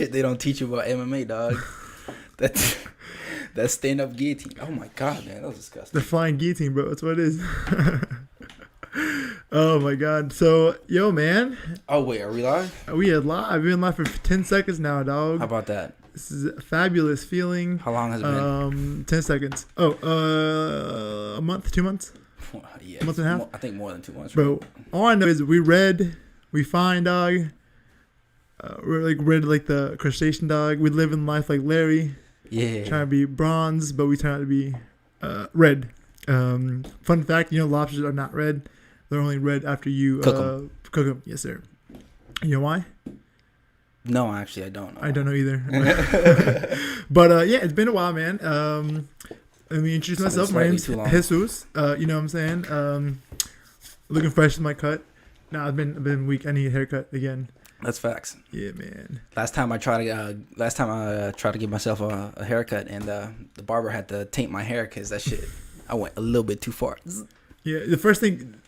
They don't teach you about MMA, dog. That's that's stand up guillotine. Oh my god, man, that was disgusting. The flying guillotine, bro. That's what it is. Oh my god. So, yo, man. Oh wait, are we live? We had live. We've been live for 10 seconds now, dog. How about that? This is a fabulous feeling. How long has it been? 10 seconds. Oh, a month, 2 months? Yeah, a month and a half? I think more than 2 months. Bro, all I know is we find, dog. We're read like the crustacean, dog. We live in life like Larry. Yeah. Trying to be bronze, but we turn out to be red. Fun fact, lobsters are not red. They're only red after you cook them. Yes, sir. You know why? No, actually, I don't know. I don't know either. But yeah, it's been a while, man. Let me introduce myself. My name's Jesus. You know what I'm saying? Looking fresh in my cut. Nah, I've been weak. I need a haircut again. That's facts. Yeah, man. Last time I tried to give myself a haircut, and the barber had to taint my hair because that shit, I went a little bit too far. Yeah, the first thing,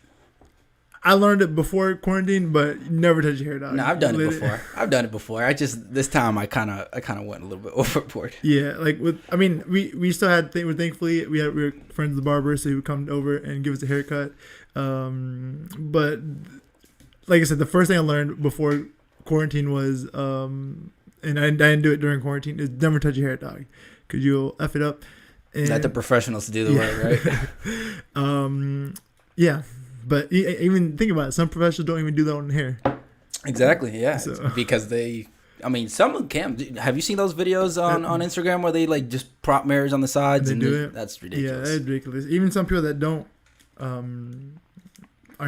I learned it before quarantine, but never touch your hair, dog. No, I've done it before. I just, this time I kind of went a little bit overboard. Yeah, like we still had thankfully we were friends with the barber, so he would come over and give us a haircut. But like I said, the first thing I learned before quarantine was, and I didn't do it during quarantine, is never touch your hair, dog, because you'll F it up. And let the professionals do the work, right? Yeah, but even think about it, some professionals don't even do their own hair. Exactly, yeah. So. Because some of them can. Have you seen those videos on Instagram where they like just prop mirrors on the sides and do it? That's ridiculous. Yeah, that's ridiculous. Even some people that don't are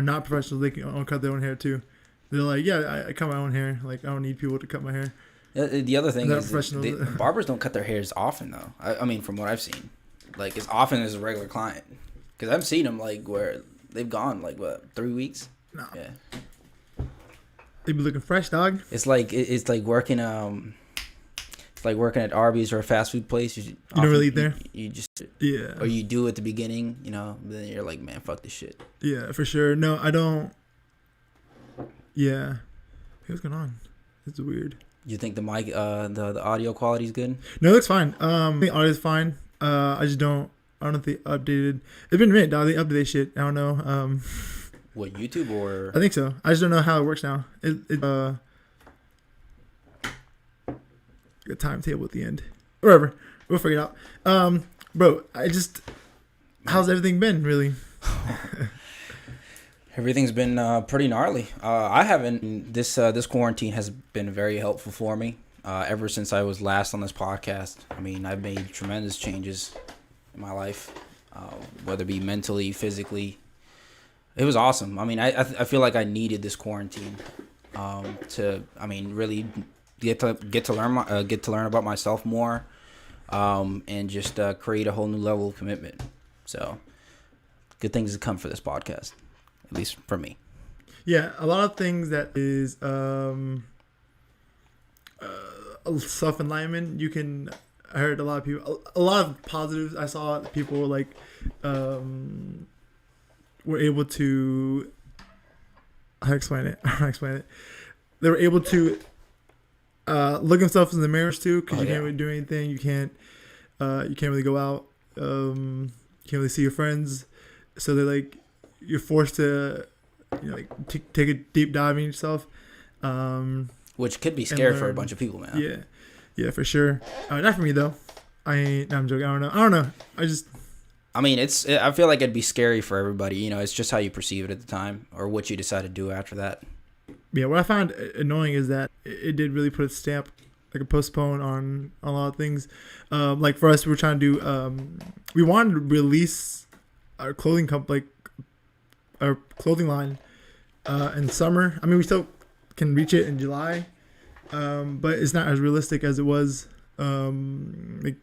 not professionals, they can cut their own hair too. They're like, yeah, I cut my own hair. Like, I don't need people to cut my hair. The other thing is barbers don't cut their hairs often, though. I mean, from what I've seen. Like, as often as a regular client. Because I've seen them, like, where they've gone, like, 3 weeks? No. Yeah. They be looking fresh, dog. It's like working at Arby's or a fast food place. You don't really eat there? You just... Yeah. Or you do at the beginning, then you're like, man, fuck this shit. Yeah, for sure. No, I don't... Yeah. What's going on? It's weird. You think the mic, the audio quality is good? No, it looks fine. The audio's fine. I just don't know if they updated. It's been a minute, dog. They updated shit. I don't know. What, YouTube or? I think so. I just don't know how it works now. A timetable at the end. Whatever. We'll figure it out. Bro, how's everything been, really? Everything's been pretty gnarly. This quarantine has been very helpful for me. Ever since I was last on this podcast, I mean, I've made tremendous changes in my life, whether it be mentally, physically. It was awesome. I mean, I feel like I needed this quarantine to, I mean, really get to learn about myself more, and just create a whole new level of commitment. So, good things to come for this podcast. At least for me. Yeah, a lot of things that is self-enlightenment. I heard a lot of people, a lot of positives. I saw people were like, were able to, how to explain it? They were able to look themselves in the mirrors too, because you can't really do anything. You can't really go out. You can't really see your friends. So they're like, you're forced to, take a deep dive in yourself, which could be scary for a bunch of people, man. Yeah, for sure. Not for me though. I'm joking. I don't know. I mean, I feel like it'd be scary for everybody. It's just how you perceive it at the time, or what you decide to do after that. Yeah, what I found annoying is that it did really put a stamp, like a postpone on a lot of things. Like for us, we were trying to do. We wanted to release our clothing our clothing line in summer. I mean, we still can reach it in July, but it's not as realistic as it was like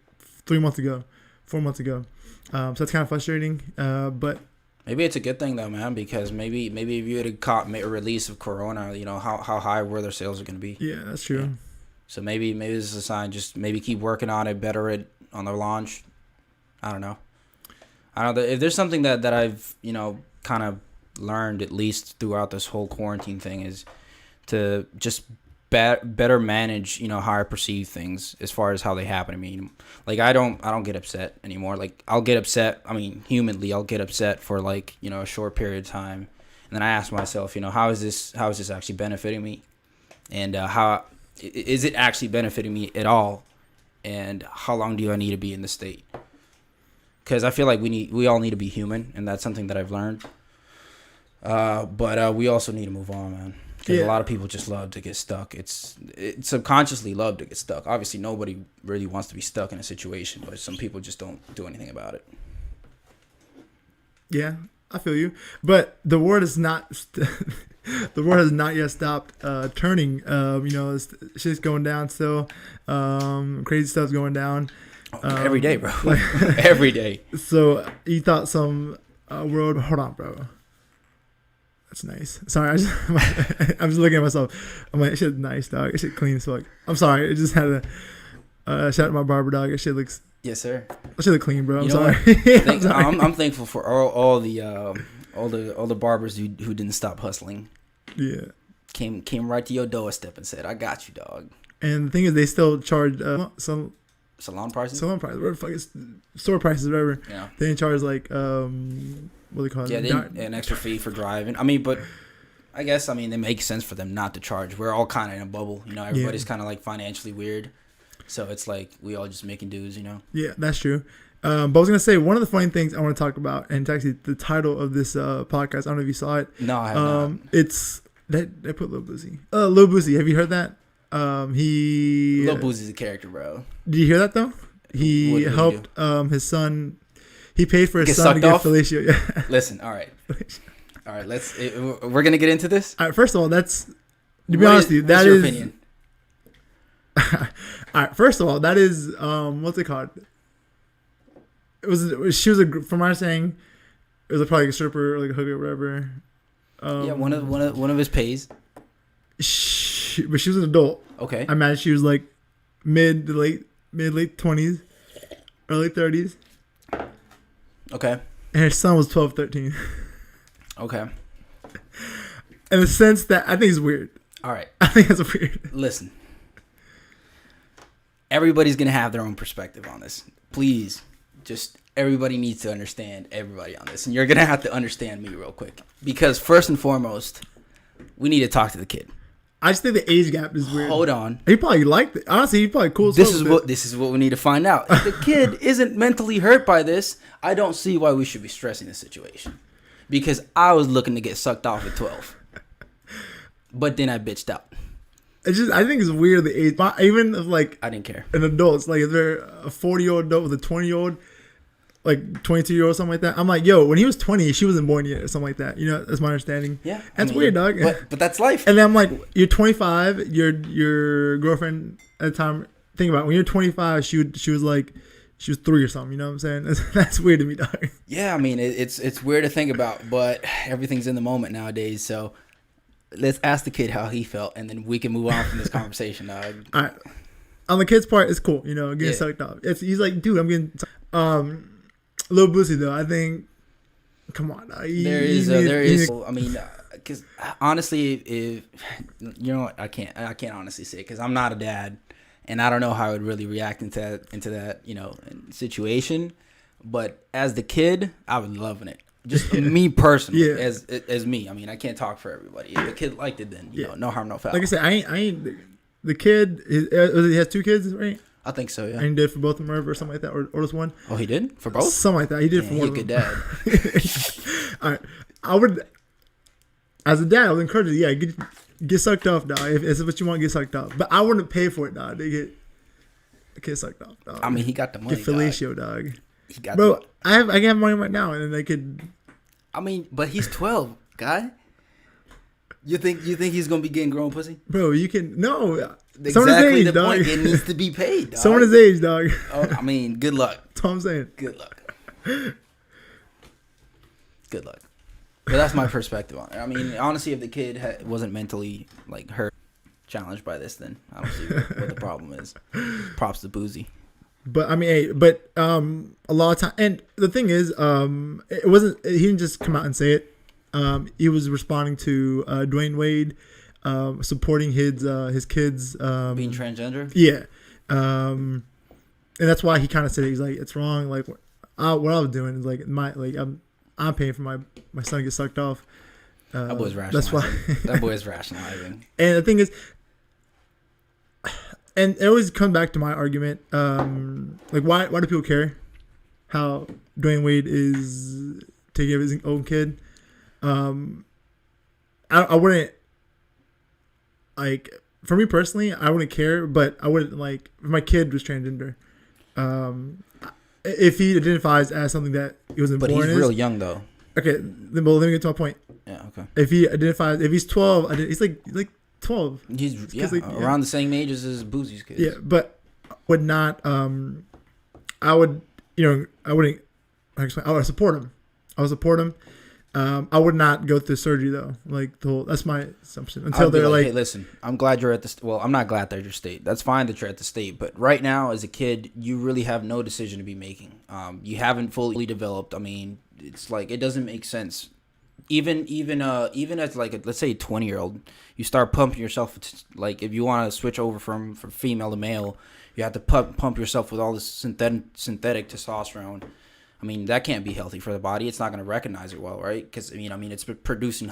4 months ago. So that's kind of frustrating. But maybe it's a good thing though, man, because maybe if you had caught a release of Corona, how high were their sales are going to be. Yeah, that's true. Yeah. So maybe this is a sign. Just maybe keep working on it, better it on their launch. I don't know. If there's something that I've kind of learned, at least throughout this whole quarantine thing, is to just better manage, how I perceive things as far as how they happen to me. Like I don't get upset anymore. Like I'll get upset. I mean, humanly, I'll get upset for like a short period of time, and then I ask myself, how is this actually benefiting me, and how is it actually benefiting me at all, and how long do I need to be in this state? Because I feel like we all need to be human, and that's something that I've learned. But we also need to move on, man. Because a lot of people just love to get stuck. It's subconsciously love to get stuck. Obviously, nobody really wants to be stuck in a situation, but some people just don't do anything about it. Yeah, I feel you. But the world is not. The world has not yet stopped turning. Shit's going down still. Crazy stuff's going down. Every day, bro. Every day. So you thought some world? Hold on, bro. That's nice. Sorry, I'm just looking at myself. I'm like, shit's nice, dog. It shit clean as fuck. I'm sorry. It just had a shout out my barber, dog. It shit looks. Yes, sir. It shit look clean, bro. I'm sorry. I'm thankful for all the barbers who didn't stop hustling. Yeah. Came right to your doorstep and said, "I got you, dog." And the thing is, they still charge some salon prices. Whatever, fuck, it's store prices, whatever. Yeah. They didn't charge like what do they call it? Yeah, an extra fee for driving. I mean, but I guess it makes sense for them not to charge. We're all kind of in a bubble, Everybody's kind of like financially weird, so it's like we all just making dues, Yeah, that's true. But I was gonna say one of the funny things I want to talk about, and it's actually the title of this podcast. I don't know if you saw it. No, I have not. It's they put Lil Boosie. Lil Boosie. Have you heard that? Lil Boosie's a character, bro. Did you hear that though? He helped his son. He paid for his son to get fellatio. Yeah. Listen, all right. We're gonna get into this. All right, first of all, to be honest with you, that your is. Opinion? All right. First of all, that is what's it called? She was from my understanding, it was probably a stripper, or like a hooker, or whatever. Yeah, one of his pays. But she was an adult. Okay. I imagine she was like mid late 20s, early 30s. Okay. And her son was 12, 13. Okay. In the sense that I think it's weird. All right. I think it's weird. Listen. Everybody's going to have their own perspective on this. Please, just everybody needs to understand everybody on this. And you're going to have to understand me real quick. Because first and foremost, we need to talk to the kid. I just think the age gap is weird. Hold on. He probably liked it. Honestly, he probably cool. This is what we need to find out. If the kid isn't mentally hurt by this, I don't see why we should be stressing the situation. Because I was looking to get sucked off at 12, but then I bitched out. I think it's weird the age. Even if like I didn't care. An adult, it's like if they're a 40-year-old adult with a 20-year-old, like 22-year-old, something like that. I'm like, yo, when he was 20, she wasn't born yet, or something like that. That's my understanding. Yeah, that's weird, dog. But that's life. And then I'm like, you're 25. Your girlfriend at the time. Think about it, when you're 25, she was like, she was 3 or something. You know what I'm saying? That's weird to me, dog. Yeah, it's weird to think about, but everything's in the moment nowadays. So let's ask the kid how he felt, and then we can move on from this conversation, dog. All right. On the kid's part, it's cool. Getting sucked up. He's like, dude, I'm getting. Lil Boosie though, I think. Come on, there is. I mean, because honestly, if what, I can't honestly say because I'm not a dad, and I don't know how I would really react into that situation. But as the kid, I was loving it. Just me personally, as me. I mean, I can't talk for everybody. If the kid liked it, then no harm, no foul. Like I said, I ain't the kid. He has 2 kids, right? I think so, yeah. And he did for both of them or something like that, or just one. Oh, he did for both. Something like that. He did for one. He's a good dad. All right, I would, as a dad, I would encourage you. Yeah, get sucked off, dog. If it's what you want, get sucked off. But I wouldn't pay for it, dog. They get sucked off, dog. I mean, he got the money. Get fellatio, dog. He got. Bro, I can have money right now, and then they could. I mean, but he's 12, guy. You think he's gonna be getting grown pussy? Bro, you can no. Exactly age, the dog. point. It needs to be paid, dog. Someone his age, dog. Oh, I mean, good luck. That's all I'm saying. Good luck. Good luck. But that's my perspective on it. I mean, honestly, if the kid wasn't mentally hurt, challenged by this, then I don't see what the problem is. Props to Boosie. But I mean, a lot of time, and the thing is, it wasn't. He didn't just come out and say it. He was responding to Dwayne Wade. supporting his kids being transgender. Yeah, and that's why he kind of said it. He's like, it's wrong. Like what I was doing is like I'm paying for my son to get sucked off. That boy's rationalizing. That's why That boy's rationalizing. And the thing is, and it always comes back to my argument. Like why do people care how Dwayne Wade is taking care of his own kid? I wouldn't, like, for me personally, I wouldn't care, but I wouldn't, like, if my kid was transgender, if he identifies as something that he wasn't born as. But he's real young, though. Okay, then, well, let me get to my point. Yeah, okay. If he's 12, he's like 12. He's around the same age as his Boosie's kids. Yeah, but would not, I would support him. I would support him. I would not go through surgery though. Like that's my assumption. Until they're like, hey, listen, I'm glad you're at the. Well, I'm not glad that you're state. That's fine that you're at the state, but right now, as a kid, you really have no decision to be making. You haven't fully developed. I mean, it's like it doesn't make sense. Even as like let's say a 20-year-old, you start pumping yourself. Like if you want to switch over from female to male, you have to pump yourself with all this synthetic testosterone. I mean, that can't be healthy for the body. It's not going to recognize it well, right? Because, I mean, it's producing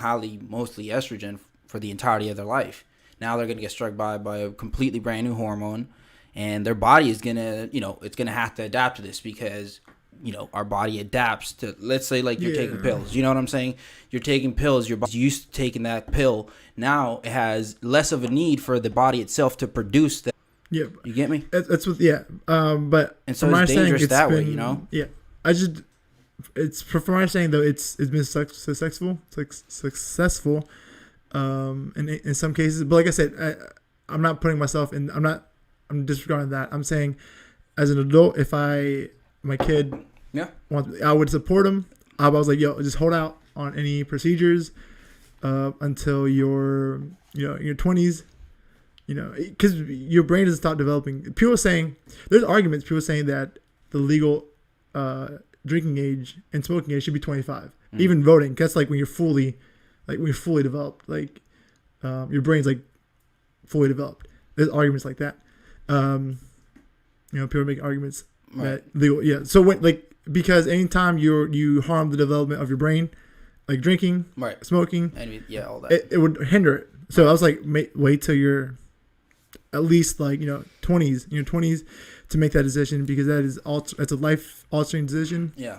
mostly estrogen for the entirety of their life. Now they're going to get struck by a completely brand new hormone, and their body is going to, it's going to have to adapt to this because, our body adapts to, let's say, like you're taking pills. You know what I'm saying? You're taking pills. Your body's used to taking that pill. Now it has less of a need for the body itself to produce that. Yeah. You get me? That's what, yeah. But and so it's dangerous that way, Yeah. It's from my understanding though, it's been successful, in some cases. But like I said, I'm not putting myself in. I'm disregarding that. I'm saying, as an adult, if my kid, I would support him. I was like, yo, just hold out on any procedures, until you're, in your 20s. Because your brain doesn't stop developing. There's arguments. People saying that the legal drinking age and smoking age should be 25. Even voting, that's like when you're fully developed, like your brain's like fully developed. There's arguments like that. People make arguments that legal. Yeah. So because anytime you harm the development of your brain, like drinking, smoking, and all that, it would hinder it. So I was like, wait till you're at least like 20s. To make that decision, because that's a life altering decision. Yeah.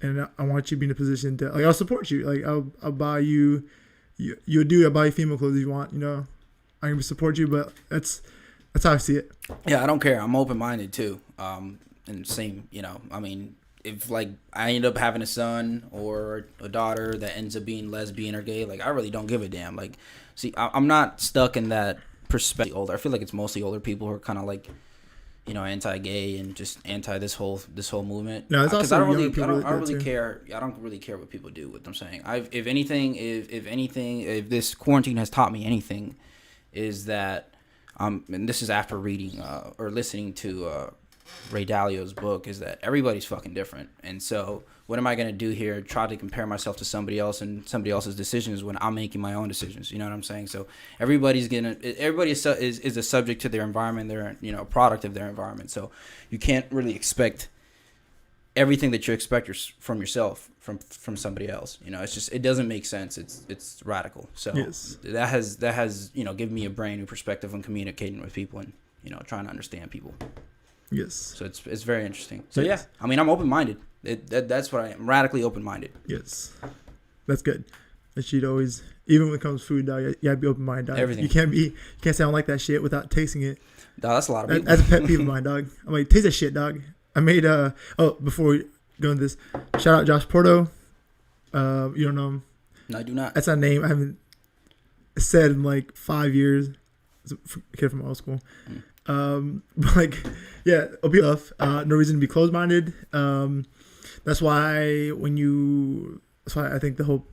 And I want you to be in a position to, like, I'll support you. Like I'll buy you, I'll buy you female clothes if you want. I can support you, but that's how I see it. Yeah, I don't care. I'm open minded too. And same, I mean, if like I end up having a son or a daughter that ends up being lesbian or gay, like I really don't give a damn. Like, see, I'm not stuck in that perspective. Older, I feel like it's mostly older people who are kind of like, anti-gay and just anti this whole movement. No, it's also I don't really care. I don't really care what people do. What I'm saying, if anything, if this quarantine has taught me anything, is that, and this is after reading or listening to Ray Dalio's book, is that everybody's fucking different, and so what am I gonna do here? Try to compare myself to somebody else and somebody else's decisions when I'm making my own decisions. You know what I'm saying? So everybody is a subject to their environment. They're a product of their environment. So you can't really expect everything that you expect from yourself from somebody else. It's just, it doesn't make sense. It's radical. So that has given me a brand new perspective on communicating with people and trying to understand people. Yes. So it's very interesting. So yeah, I mean, I'm open minded. That's what I am. Radically open minded. Yes, that's good. That she'd always, even when it comes to food, dog, you gotta be open minded, dog. Everything. You can't say I don't like that shit without tasting it. Dog, that's a lot of people. That's a pet peeve of mine, dog. I'm like, taste that shit, dog. I made before we go into this, shout out Josh Porto. You don't know him? No, I do not. That's a name I haven't said in like 5 years. It's a kid from old school. But like, yeah, it'll be tough. No reason to be closed-minded. That's why I think the whole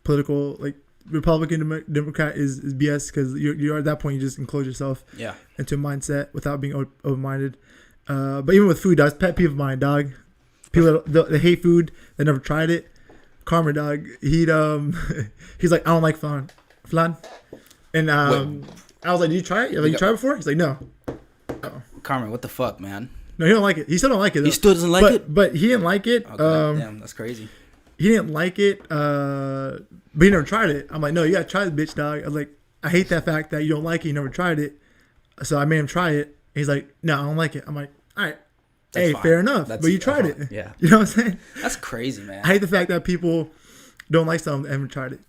political, like, Republican Democrat is BS, because you're at that point you just enclose yourself into a mindset without being open-minded. But even with food, that's pet peeve of mine, dog. People that hate food, they never tried it. Karma, dog. He's like, I don't like flan. And I was like, "Did you try it? Like, you tried it before?" He's like, "No." Carmen, what the fuck, man? No, he don't like it. He still don't like it. Though. He still doesn't like it. But he didn't like it. Okay, damn, that's crazy. He didn't like it. But he never tried it. I'm like, "No, you gotta try this, bitch, dog." I was like, "I hate that fact that you don't like it. You never tried it." So I made him try it. He's like, "No, I don't like it." I'm like, "All right." That's hey, fine. fair enough. That's but you tried it. Yeah. You know what I'm saying? That's crazy, man. I hate the fact that people don't like something and haven't tried it.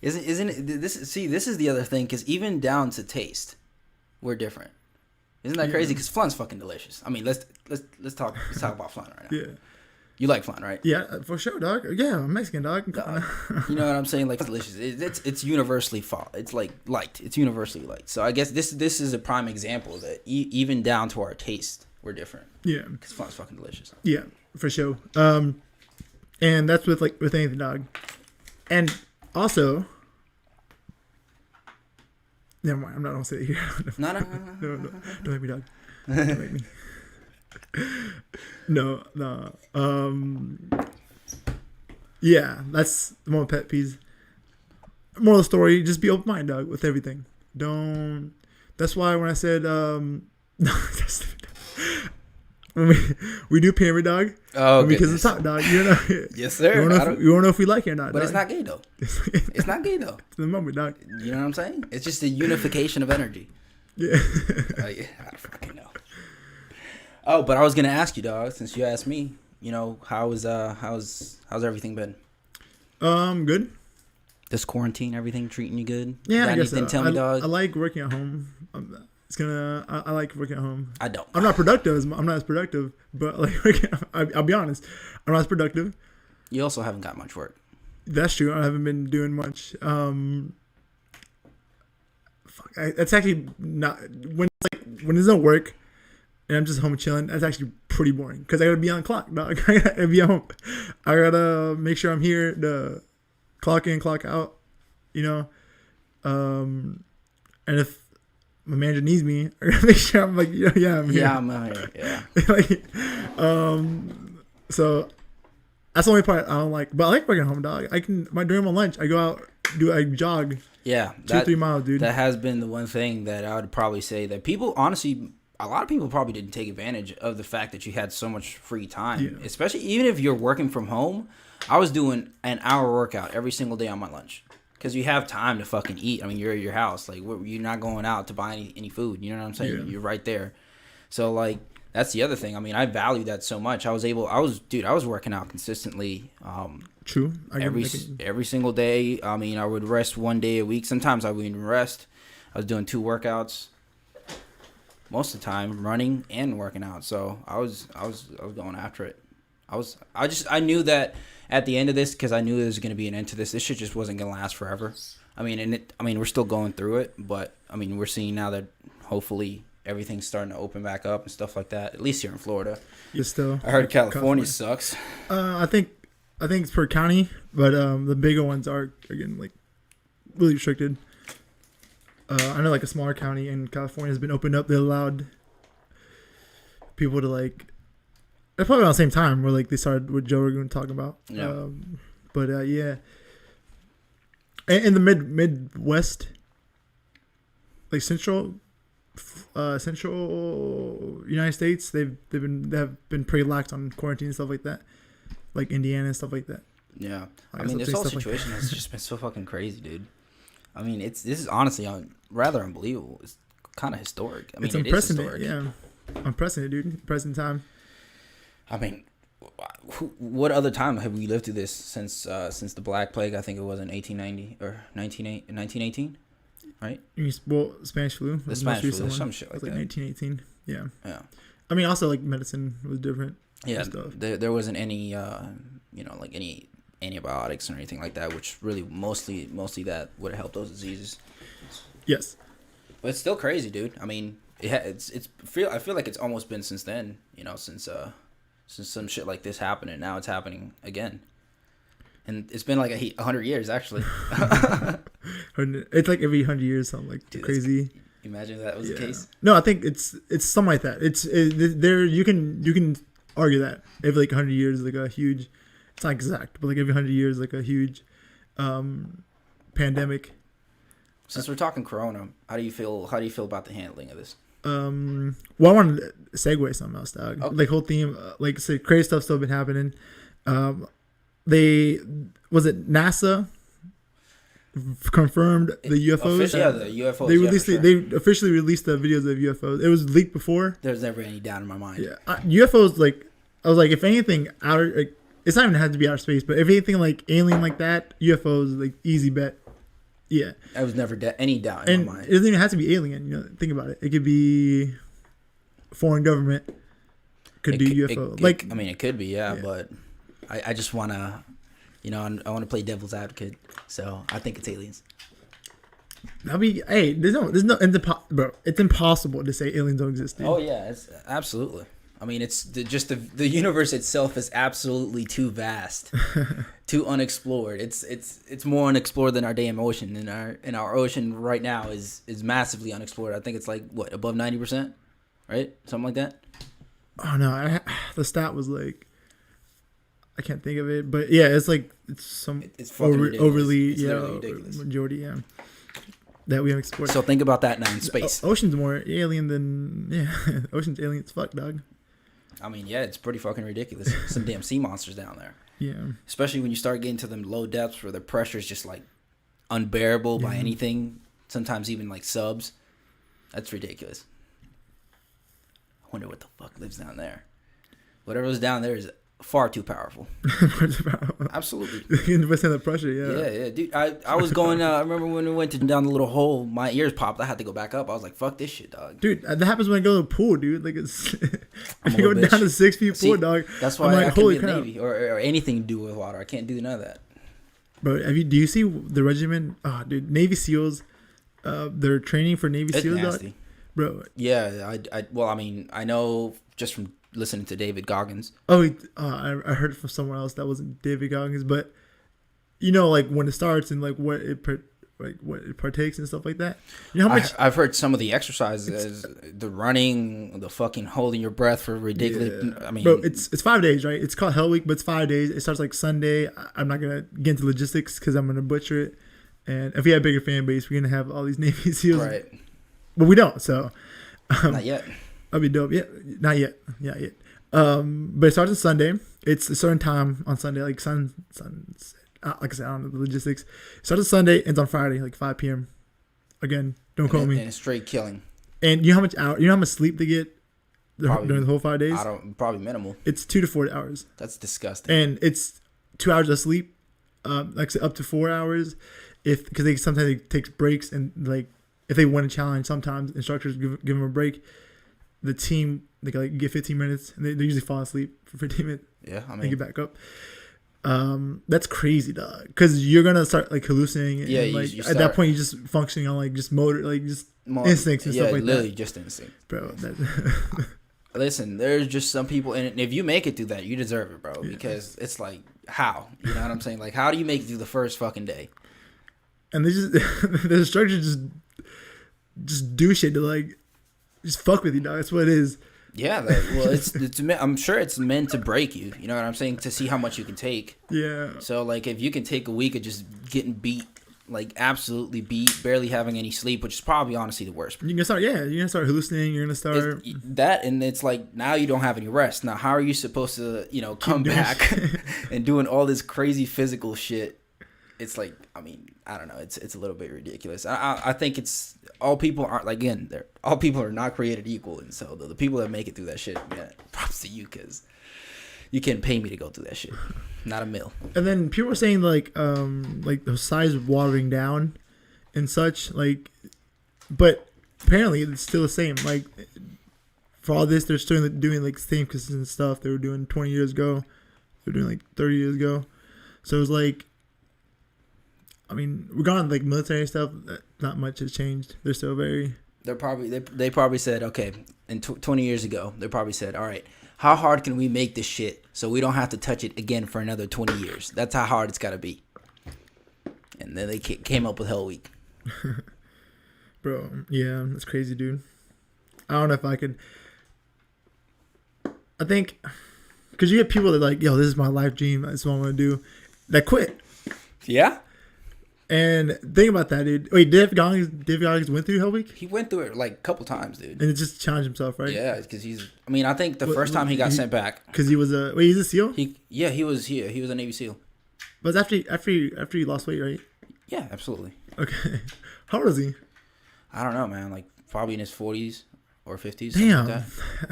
Isn't it, this? See, this is the other thing, because even down to taste, we're different. Isn't that crazy? Because flan's fucking delicious. I mean, let's talk about flan right now. Yeah. You like flan, right? Yeah, for sure, dog. Yeah, I'm Mexican, dog. You know what I'm saying? Like, it's delicious. It's universally It's like liked. It's universally liked. So I guess this is a prime example that even down to our taste, we're different. Yeah. Because flan's fucking delicious. Yeah, for sure. And that's with anything, dog. And also, never mind. I'm not gonna say it here. No. Don't make me, dog. Don't make me. No. Yeah, that's one of my pet peeves. Moral of the story: just be open-minded, dog, with everything. Don't. That's why when I said when we do pyramid, dog. Oh, because it's top, dog. You know. Yes, sir. You don't know if we like it or not. But dog. it's not gay though. It's not gay though. To the moment, dog. You know what I'm saying? It's just a unification of energy. Yeah. I don't fucking know. Oh, but I was gonna ask you, dog. Since you asked me, you know, how's everything been? Good. This quarantine, everything treating you good? Yeah, Got I guess anything? so. Tell me, dog. I like working at home. I like working at home. I don't. I'm not productive. I'm not as productive, but like I'll be honest, I'm not as productive. You also haven't got much work. That's true. I haven't been doing much. That's actually not when there's no work and I'm just home chilling. That's actually pretty boring because I gotta be on clock, dog. I gotta be at home. I gotta make sure I'm here to clock in, clock out. You know, and if my manager needs me, I gotta make sure I'm like, yeah, I'm here. Yeah, I'm here. Yeah. Like, so that's the only part I don't like. But I like working at home, dog. During my lunch, I go out, I jog. Yeah, 2-3 miles, dude. That has been the one thing that I would probably say that people, honestly, a lot of people probably didn't take advantage of the fact that you had so much free time. Yeah. Especially even if you're working from home. I was doing an hour workout every single day on my lunch. Because you have time to fucking eat. I mean, you're at your house. Like, you're not going out to buy any food. You know what I'm saying? Yeah. You're right there. So, like, that's the other thing. I mean, I value that so much. I was working out consistently. True. Every single day. I mean, I would rest one day a week. Sometimes I wouldn't even rest. I was doing 2 workouts. Most of the time, running and working out. So I was going after it. I knew that at the end of this, because I knew there was going to be an end to this. This shit just wasn't going to last forever. I mean, we're still going through it, but I mean, we're seeing now that hopefully everything's starting to open back up and stuff like that. At least here in Florida. You're still. I heard California sucks. I think it's per county, but the bigger ones are again like really restricted. I know like a smaller county in California has been opened up. They allowed people to like. It's probably around the same time where like they started what Joe Rogan talking about. Yeah. Yeah. In the Midwest, like central United States, they have been pretty lax on quarantine and stuff like that, like Indiana and stuff like that. Yeah, like, I mean, this whole situation like has just been so fucking crazy, dude. I mean, this is honestly rather unbelievable. It's kind of historic. I mean, it's unprecedented. Yeah, unprecedented, dude. Present time. I mean, what other time have we lived through this since the Black Plague? I think it was in 1890 or 1918, right? Well, Spanish flu. The Spanish flu, some shit like that. 1918. Yeah. Yeah. I mean, also like medicine was different. Yeah, there wasn't any, like any antibiotics or anything like that, which really mostly that would have helped those diseases. Yes. But it's still crazy, dude. I mean, I feel like it's almost been since then, since some shit like this happened, and now it's happening again. And it's been like 100 years, actually. It's like every 100 years, something like dude, crazy. Imagine if that was the case. No, I think it's something like that. There you can argue that every like 100 years is like a huge. It's not exact, but like every 100 years like a huge pandemic. Since we're talking Corona, how do you feel? How do you feel about the handling of this? Well, I wanted to segue something else, dog. Okay. Like whole theme, like say crazy stuff still been happening. NASA confirmed the UFOs. Yeah, the UFOs. They released yeah, for They officially released the videos of UFOs. It was leaked before. There's never any doubt in my mind. Yeah, UFOs. Like I was like, if anything, outer. Like, it's not even had to be outer space, but if anything like alien like that, UFOs like easy bet. Yeah, I was never any doubt in my mind. It doesn't even have to be alien. You know, think about it. It could be foreign government. Could do UFO. I mean, it could be, yeah. But I just wanna, I want to play devil's advocate. So I think it's aliens. There's no, bro. It's impossible to say aliens don't exist. Dude. Oh yeah, it's absolutely. I mean, it's the universe itself is absolutely too vast, too unexplored. It's more unexplored than our damn ocean. And our ocean right now is massively unexplored. I think it's like what, above 90%, right? Something like that. Oh no, the stat was like, I can't think of it, but yeah, it's like it's overly ridiculous. Majority that we have explored. So think about that now in space. Ocean's more alien than ocean's alien as fuck, dog. I mean, yeah, it's pretty fucking ridiculous. Some damn sea monsters down there. Yeah. Especially when you start getting to them low depths where the pressure is just like unbearable by anything. Sometimes even like subs. That's ridiculous. I wonder what the fuck lives down there. Whatever's down there is far too powerful. Absolutely. The pressure, yeah, dude. I was going. I remember when we went down the little hole. My ears popped. I had to go back up. I was like, "Fuck this shit, dog." Dude, that happens when I go to the pool, dude. Like it's if you go down to 6 feet pool, dog. That's why I can't be in the Navy or anything to do with water. I can't do none of that. Bro, do you see the regiment? Oh, dude, Navy SEALs. They're training for Navy SEALs, nasty. Dog. Bro. Yeah, I know just from listening to David Goggins. Oh, I heard it from someone else that wasn't David Goggins, but like when it starts and like what it partakes and stuff like that. You know how much I've heard some of the exercises, the running, the fucking holding your breath for ridiculous. Yeah. I mean, bro, it's 5 days, right? It's called Hell Week, but it's 5 days. It starts like Sunday. I'm not gonna get into logistics because I'm gonna butcher it. And if we had a bigger fan base, we're gonna have all these Navy SEAls, right? But we don't. So not yet. That'd be dope. Yeah, not yet. But it starts on Sunday. It's a certain time on Sunday, like sunset. Like I said, I don't know the logistics. It starts on Sunday, ends on Friday, like 5 p.m. Again, don't call me. And it's straight killing. And you know how much sleep they get during the whole 5 days? Probably minimal. It's 2 to 4 hours. That's disgusting. And it's 2 hours of sleep, like I said, up to 4 hours, because they sometimes take breaks, and like if they win a challenge, sometimes instructors give them a break. The team, they like get 15 minutes, and they usually fall asleep for 15 minutes. Yeah, I mean, and get back up. That's crazy, dog. Because you're gonna start like hallucinating. Yeah, and, like, at that point, you're just functioning on like just motor, like just instincts and stuff like that. Yeah, literally just instinct, bro. Listen, there's just some people, and if you make it through that, you deserve it, bro. Because it's like, how? You know what I'm saying? Like, how do you make it through the first fucking day? And they just the instructors just do shit to like. Just fuck with you, dog. That's what it is. Yeah, it's I'm sure it's meant to break you. You know what I'm saying? To see how much you can take. Yeah. So like, if you can take a week of just getting beat, like absolutely beat, barely having any sleep, which is probably honestly the worst. You're gonna start hallucinating. You're gonna start that, and it's like now you don't have any rest. Now, how are you supposed to, come back and doing all this crazy physical shit? It's like, I mean, I don't know. It's a little bit ridiculous. I think it's all people aren't like, again, all people are not created equal, and so the people that make it through that shit, man, props to you, because you can't pay me to go through that shit. Not a mill. And then people are saying like the size watering down and such, like, but apparently it's still the same. Like for all this, they're still doing like the same consistent stuff they were doing 20 years ago. They're doing like 30 years ago. So it was like, I mean, regarding like military stuff, not much has changed. They're still very. They probably said, okay, 20 years ago, they probably said, all right, how hard can we make this shit so we don't have to touch it again for another 20 years? That's how hard it's got to be. And then they came up with Hell Week. Bro, yeah, that's crazy, dude. I don't know if I could. I think, because you get people that like, yo, this is my life dream. That's what I'm going to do. That quit. Yeah? And think about that, dude. Wait, Dave Goggins went through Hell Week? He went through it like a couple times, dude. And it just challenged himself, right? Yeah, because he's. I mean, I think the first time he got sent back. Because he was a. Wait, he's a SEAL? He was a Navy SEAL. But it's after he lost weight, right? Yeah, absolutely. Okay. How old is he? I don't know, man. Like probably in his 40s or 50s. Damn. Like that.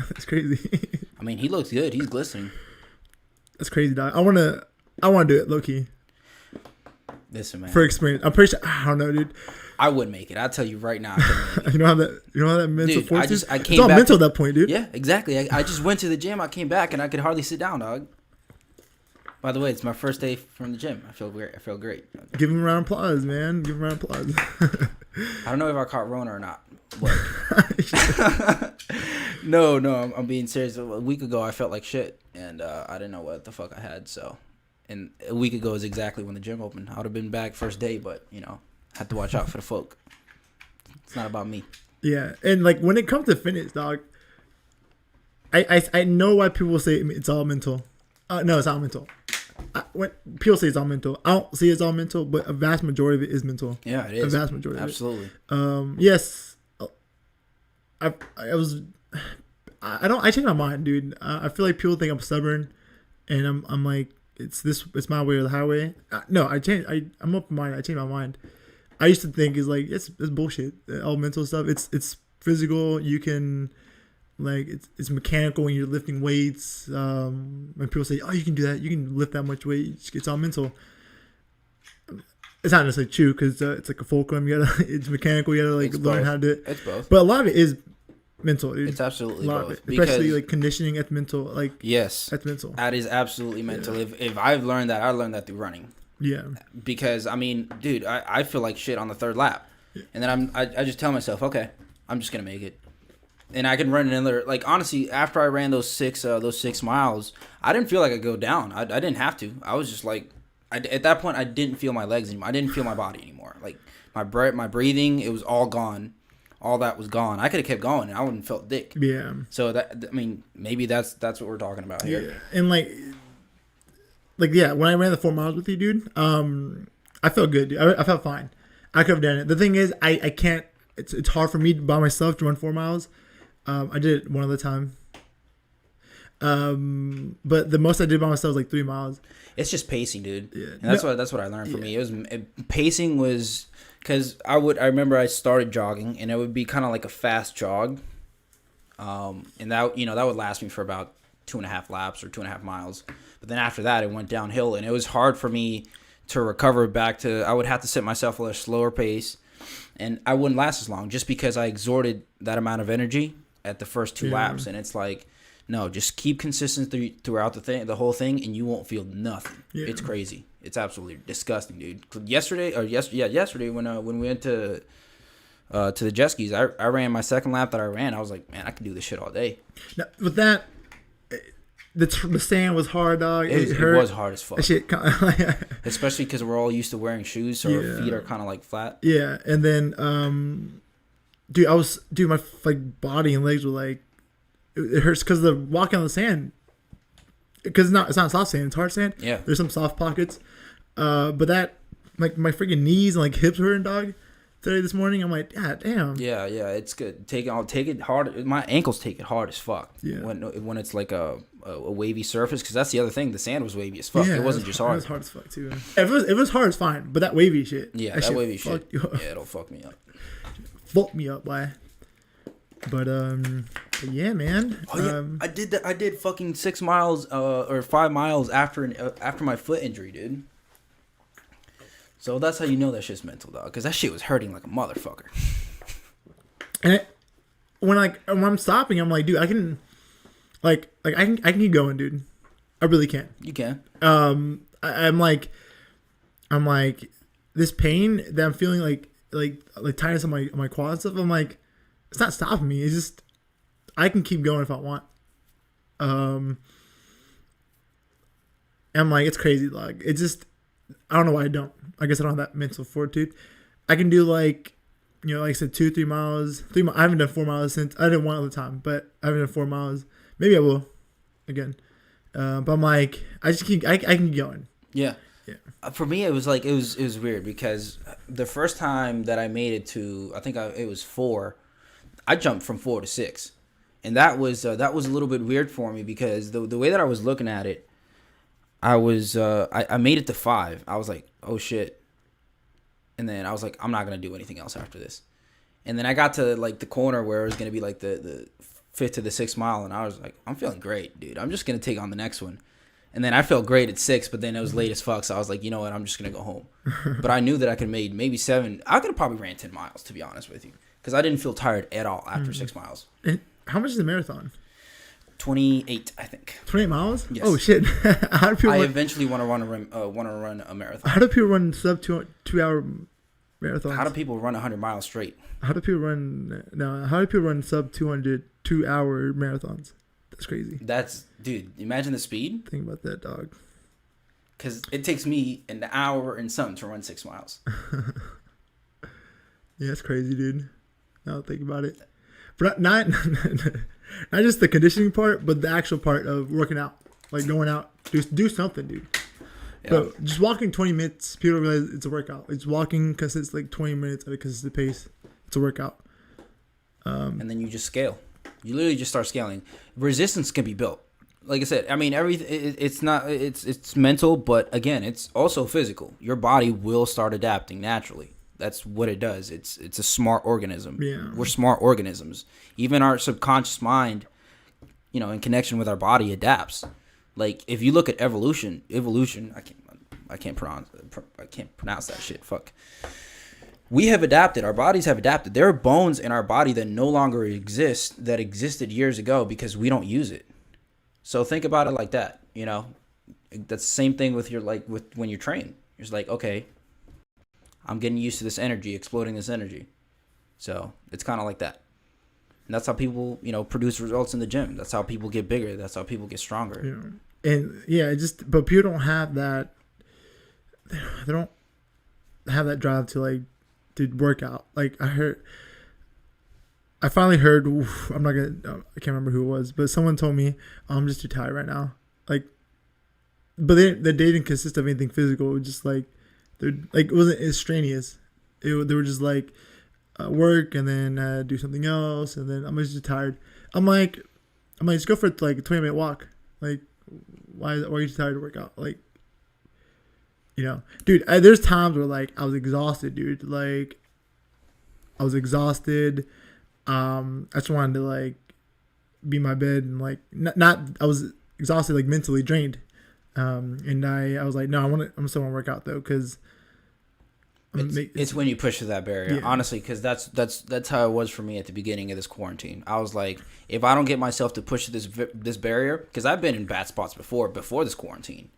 That's crazy. I mean, he looks good. He's glistening. That's crazy, dog. I wanna do it, low key. Listen, man. For experience. I'm pretty sure. I don't know, dude. I wouldn't make it. I'll tell you right now. I couldn't make it. You know how that mental Dude, force is? I came it's all back mental at that point, dude. Yeah, exactly. I just went to the gym. I came back and I could hardly sit down, dog. By the way, it's my first day from the gym. I feel great. Give him a round of applause, man. Give him a round of applause. I don't know if I caught Rona or not. But no, I'm being serious. A week ago, I felt like shit, and I didn't know what the fuck I had. So, and a week ago is exactly when the gym opened. I would have been back first day, but had to watch out for the folk. It's not about me. Yeah, and like when it comes to fitness, dog, I know why people say it's all mental. No, it's not mental. When people say it's all mental, I don't see it's all mental, but a vast majority of it is mental. Yeah, it is. A vast majority. Absolutely. Of it. Yes. I changed my mind, dude. I feel like people think I'm stubborn, and I'm like it's my way or the highway. No, I'm open minded. I changed my mind. I used to think it's bullshit. All mental stuff. It's physical. You can. Like it's mechanical when you're lifting weights. When people say, "Oh, you can do that. You can lift that much weight," it's all mental. It's not necessarily true because it's like a fulcrum. It's mechanical. You gotta learn how to do it. It's both. But a lot of it is mental, dude. It's absolutely a lot both. Of it. Especially like conditioning. That's mental. Yes, that's mental. That is absolutely mental. Yeah. If I've learned that, I learned that through running. Yeah. Because I mean, dude, I feel like shit on the third lap, and then I just tell myself, okay, I'm just gonna make it. And I can run another. Like honestly, after I ran those 6 miles, I didn't feel like I go down. I didn't have to. I was just like, at that point, I didn't feel my legs anymore. I didn't feel my body anymore. Like my breathing, it was all gone. All that was gone. I could have kept going, and I wouldn't have felt dick. Yeah. So maybe that's what we're talking about here. Yeah. And yeah, when I ran the 4 miles with you, dude, I felt good. Dude. I felt fine. I could have done it. The thing is, I can't. It's hard for me by myself to run 4 miles. I did it one other time. But the most I did by myself was like 3 miles. It's just pacing, dude. Yeah. And that's what I learned from me. Pacing was because I remember I started jogging and it would be kind of like a fast jog. And that would last me for about 2.5 laps or 2.5 miles. But then after that it went downhill and it was hard for me to recover back to. I would have to set myself at a slower pace and I wouldn't last as long just because I exerted that amount of energy at the first 2 laps, and it's like, no, just keep consistency throughout the whole thing, and you won't feel nothing. Yeah. It's crazy. It's absolutely disgusting, dude. Yesterday when we went to the jet skis, I ran my second lap that I ran. I was like, man, I could do this shit all day. Now, with that, the sand was hard, dog. It was hard as fuck. Shit, especially because we're all used to wearing shoes, so our feet are kind of like flat. Yeah, and then my body and legs were like, it hurts because the walking on the sand. Because it's not soft sand, it's hard sand. Yeah, there's some soft pockets, but that my freaking knees and hhips hurting, dog. Today this morning, I'm like, God damn. Yeah, it's good. Take it hard. My ankles take it hard as fuck. Yeah. When it's like a wavy surface, because that's the other thing. The sand was wavy as fuck. Yeah, it wasn't just hard. It was hard as fuck too. If it was hard, it's fine. But that wavy shit. Yeah, that wavy shit. Yeah, it'll fuck me up. Fuck me up, why? But yeah, man. Oh yeah, I did that. I did fucking 6 miles or 5 miles after my foot injury, dude. So that's how you know that shit's mental, dog. Because that shit was hurting like a motherfucker. And when I'm stopping, I'm like, dude, I can, I can keep going, dude. I really can. You can. I'm like, this pain that I'm feeling like tightness on my quad and stuff. I'm like, it's not stopping me. It's just I can keep going if I want. I'm like, it's crazy. Like, it's just, I don't know why I don't. I guess I don't have that mental fortitude. I can do like I said, 2-3 miles. I haven't done 4 miles since. I did one other time, but I haven't done 4 miles. Maybe I will again. But I'm like, I can keep going. Yeah. For me, it was like it was weird because the first time that I made it to, it was 4. I jumped from 4 to 6, and that was a little bit weird for me because the way that I was looking at it, I made it to 5. I was like, oh shit, and then I was like, I'm not gonna do anything else after this, and then I got to like the corner where it was gonna be like the 5th to the 6th mile, and I was like, I'm feeling great, dude. I'm just gonna take on the next one. And then I felt great at 6, but then it was late as fuck, so I was like, you know what, I'm just going to go home. But I knew that I could have made maybe 7. I could have probably ran 10 miles, to be honest with you, because I didn't feel tired at all after 6 miles. And how much is the marathon? 28, I think. 28 miles? Yes. Oh, shit. How do people eventually want to run a marathon. How do people run sub 2 hour marathons? How do people run 100 miles straight? How do people run sub 2 hour marathons? That's crazy. Dude, imagine the speed. Think about that, dog. Because it takes me an hour and something to run 6 miles. Yeah, it's crazy, dude. Now think about it. But not just the conditioning part, but the actual part of working out. Like going out. Do something, dude. Yeah. But just walking 20 minutes, people don't realize it's a workout. It's walking because it's like 20 minutes at a consistent pace. It's a workout. And then you just scale. You literally just start scaling. Resistance can be built. Like I said, I mean, it's mental, but again, it's also physical. Your body will start adapting naturally. That's what it does. It's a smart organism. Yeah. We're smart organisms. Even our subconscious mind, in connection with our body, adapts. Like if you look at evolution, I can't pronounce that shit. Fuck. We have adapted. Our bodies have adapted. There are bones in our body that no longer exist that existed years ago because we don't use it. So think about it like that. That's the same thing with with when you train. You're just like, okay, I'm getting used to this energy, exploding this energy. So it's kind of like that. And that's how people, produce results in the gym. That's how people get bigger. That's how people get stronger. Yeah. And yeah, but people don't have that. They don't have that drive to work out. Like I finally heard, I can't remember who it was, but someone told me, I'm just too tired right now. But they didn't consist of anything physical. It was just it wasn't as strenuous. They were just work and then do something else. And then I'm just too tired. I'm like, just go for a 20-minute walk. Like, why are you too tired to work out? Dude, there's times where I was exhausted, dude. I was exhausted. I just wanted to be in my bed and not. I was exhausted, mentally drained. And I was like, no, I'm still want to work out though, because it's when you push through that barrier, yeah. Honestly, because that's how it was for me at the beginning of this quarantine. I was like, if I don't get myself to push this barrier, because I've been in bad spots before this quarantine,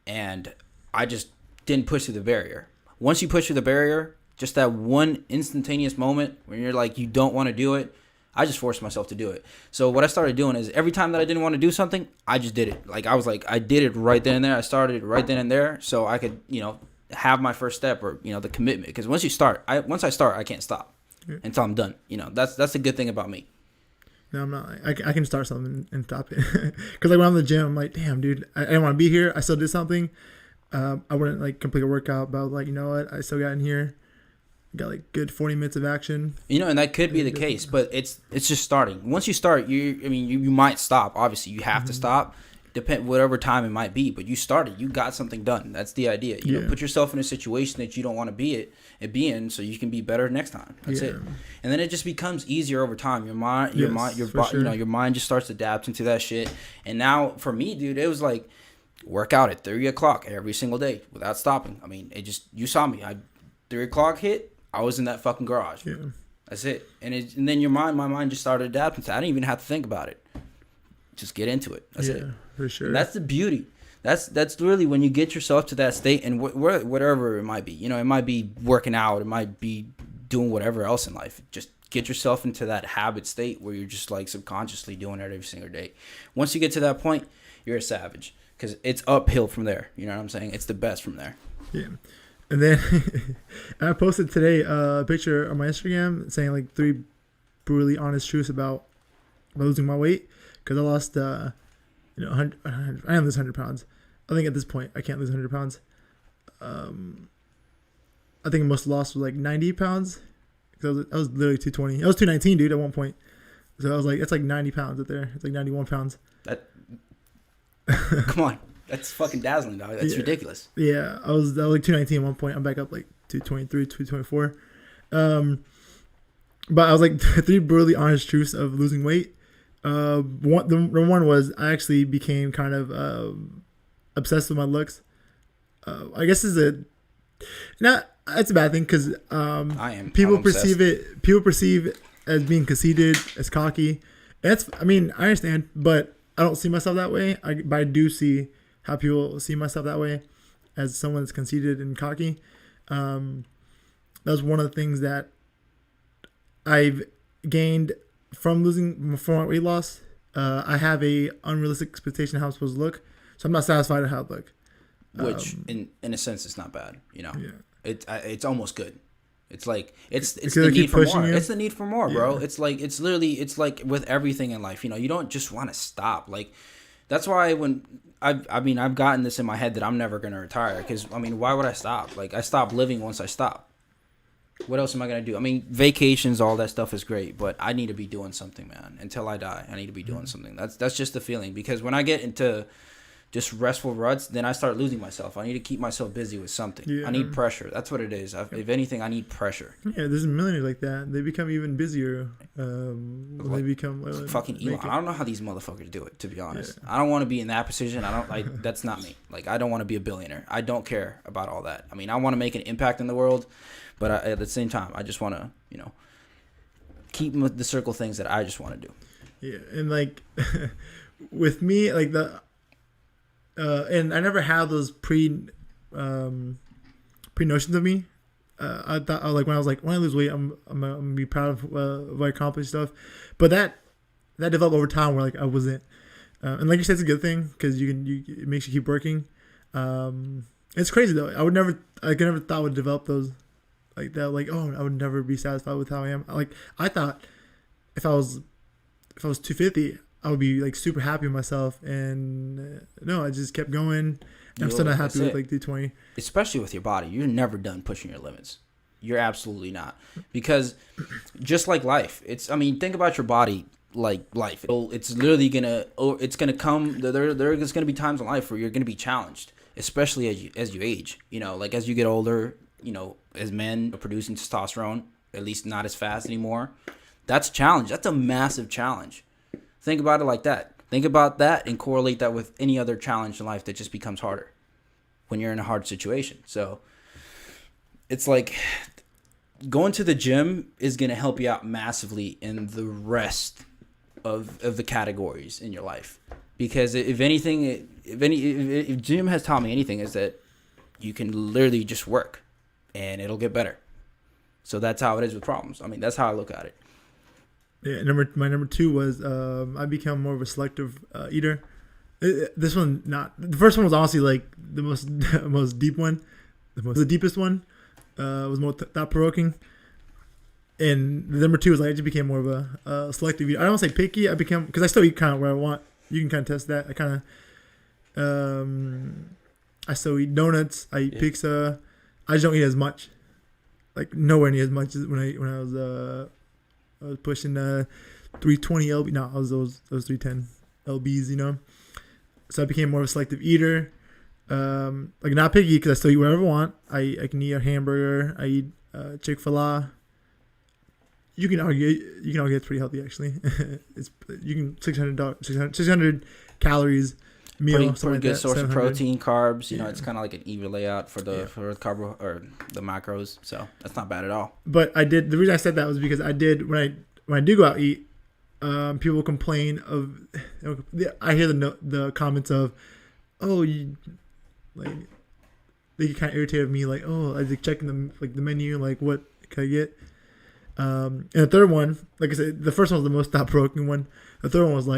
and I just didn't push through the barrier. Once you push through the barrier, just that one instantaneous moment when you're like, you don't want to do it, I just forced myself to do it. So what I started doing is every time that I didn't want to do something, I just did it. I did it right then and there. I started right then and there so I could, have my first step or, the commitment. Because once I start, I can't stop until I'm done. That's the good thing about me. No, I'm not. I can start something and stop it. Because when I'm in the gym, I'm like, damn, dude, I didn't want to be here. I still did something. I wouldn't complete a workout, but you know what? I still got in here. Got good 40 minutes of action. And that could be the case, but it's just starting. Once you start, you might stop. Obviously, you have to stop. Depend whatever time it might be, but you started. You got something done. That's the idea. You know, put yourself in a situation that you don't want to be in, so you can be better next time. That's it. And then it just becomes easier over time. Your mind, your mind just starts to adapt into that shit. And now for me, dude, it was work out at 3 o'clock every single day without stopping. I mean, you saw me. 3 o'clock hit. I was in that fucking garage. Yeah. That's it. And then my mind just started adapting to it. I didn't even have to think about it. Just get into it. That's it. For sure. And that's the beauty. That's really when you get yourself to that state, and whatever it might be. It might be working out. It might be doing whatever else in life. Just get yourself into that habit state where you're just subconsciously doing it every single day. Once you get to that point, you're a savage because it's uphill from there. You know what I'm saying? It's the best from there. Yeah. And then I posted today a picture on my Instagram saying 3 brutally honest truths about losing my weight, because I lost 100. I am lose 100 pounds. I think at this point I can't lose 100 pounds. I think I must have lost was like 90 pounds. Cause I was literally 220. I was 219, dude, at one point. So I was like, that's like 90 pounds up there. It's like 91 pounds. Come on. That's fucking dazzling, dog. That's ridiculous. Yeah, I was like 219 at one point. I'm back up like 223, 224. But I was like 3 brutally honest truths of losing weight. The one was I actually became kind of obsessed with my looks. I guess it's a bad thing because people perceive it as being conceited, as cocky. I understand, but I don't see myself that way. But I do see how people see myself that way, as someone that's conceited and cocky. That was one of the things that I've gained from my weight loss. I have a unrealistic expectation of how I'm supposed to look, so I'm not satisfied with how I look. Which, in a sense, it's not bad. You know, it's almost good. It's like it's Because the need for more. you. It's the need for more, bro. It's like it's like with everything in life. You know, you don't just want to stop. Like that's why when I've gotten this in my head that I'm never gonna retire. Because why would I stop? Like I stopped living once I stop. What else am I going to do? Vacations, all that stuff is great, but I need to be doing something, man. Until I die, I need to be doing something. That's just the feeling. Because when I get into just restful ruts, then I start losing myself. I need to keep myself busy with something. Yeah. I need pressure. That's what it is. If anything, I need pressure. Yeah, there's millionaires like that. They become even busier. They become fucking Elon. I don't know how these motherfuckers do it, to be honest. Yeah. I don't want to be in that position. That's not me. Like, I don't want to be a billionaire. I don't care about all that. I want to make an impact in the world. But at the same time, I just want to, keep the circle things that I just want to do. Yeah, and like with me, like and I never had those pre notions of me. I thought when I lose weight, I'm gonna be proud of what I accomplished stuff. But that developed over time where I wasn't. And like you said, it's a good thing because it makes you keep working. It's crazy though. I never thought I would develop those. Like that, I would never be satisfied with how I am. I thought if I was 250, I would be super happy with myself, and no, I just kept going. I'm still not happy with 220. Especially with your body, you're never done pushing your limits. You're absolutely not, because just like life, think about your body like life. It's literally gonna come. There's gonna be times in life where you're gonna be challenged, especially as you age. As you get older. As men producing testosterone, at least not as fast anymore. That's a challenge. That's a massive challenge. Think about it like that. Think about that and correlate that with any other challenge in life that just becomes harder when you're in a hard situation. So it's like going to the gym is going to help you out massively in the rest of the categories in your life. Because if gym has taught me anything, is that you can literally just work. And it'll get better. So that's how it is with problems. That's how I look at it. Yeah, my number 2 was I become more of a selective eater. This one not. The first one was honestly the most deep one, the deepest one. Was more thought provoking. And the number 2 was I just became more of a selective eater. I don't want to say picky. I became because I still eat kind of where I want. You can kind of test that. I still eat donuts. I eat pizza. I just don't eat as much, nowhere near as much as when I was pushing 320 lb. No, I was those 310 lbs, So I became more of a selective eater, not picky because I still eat whatever I want. I can eat a hamburger. I eat Chick-fil-A. You can argue it's pretty healthy actually. You can 600 calories. Meal, pretty good source of protein, carbs. It's kind of like an even layout for the carbo or the macros. So that's not bad at all. But the reason I said that was because I did when I do go out and eat. People complain of. I hear the comments of, oh, you they get kind of irritated with me. I was checking the menu. What can I get? And the third one, like I said, the first one was the most thought-provoking one. The third one was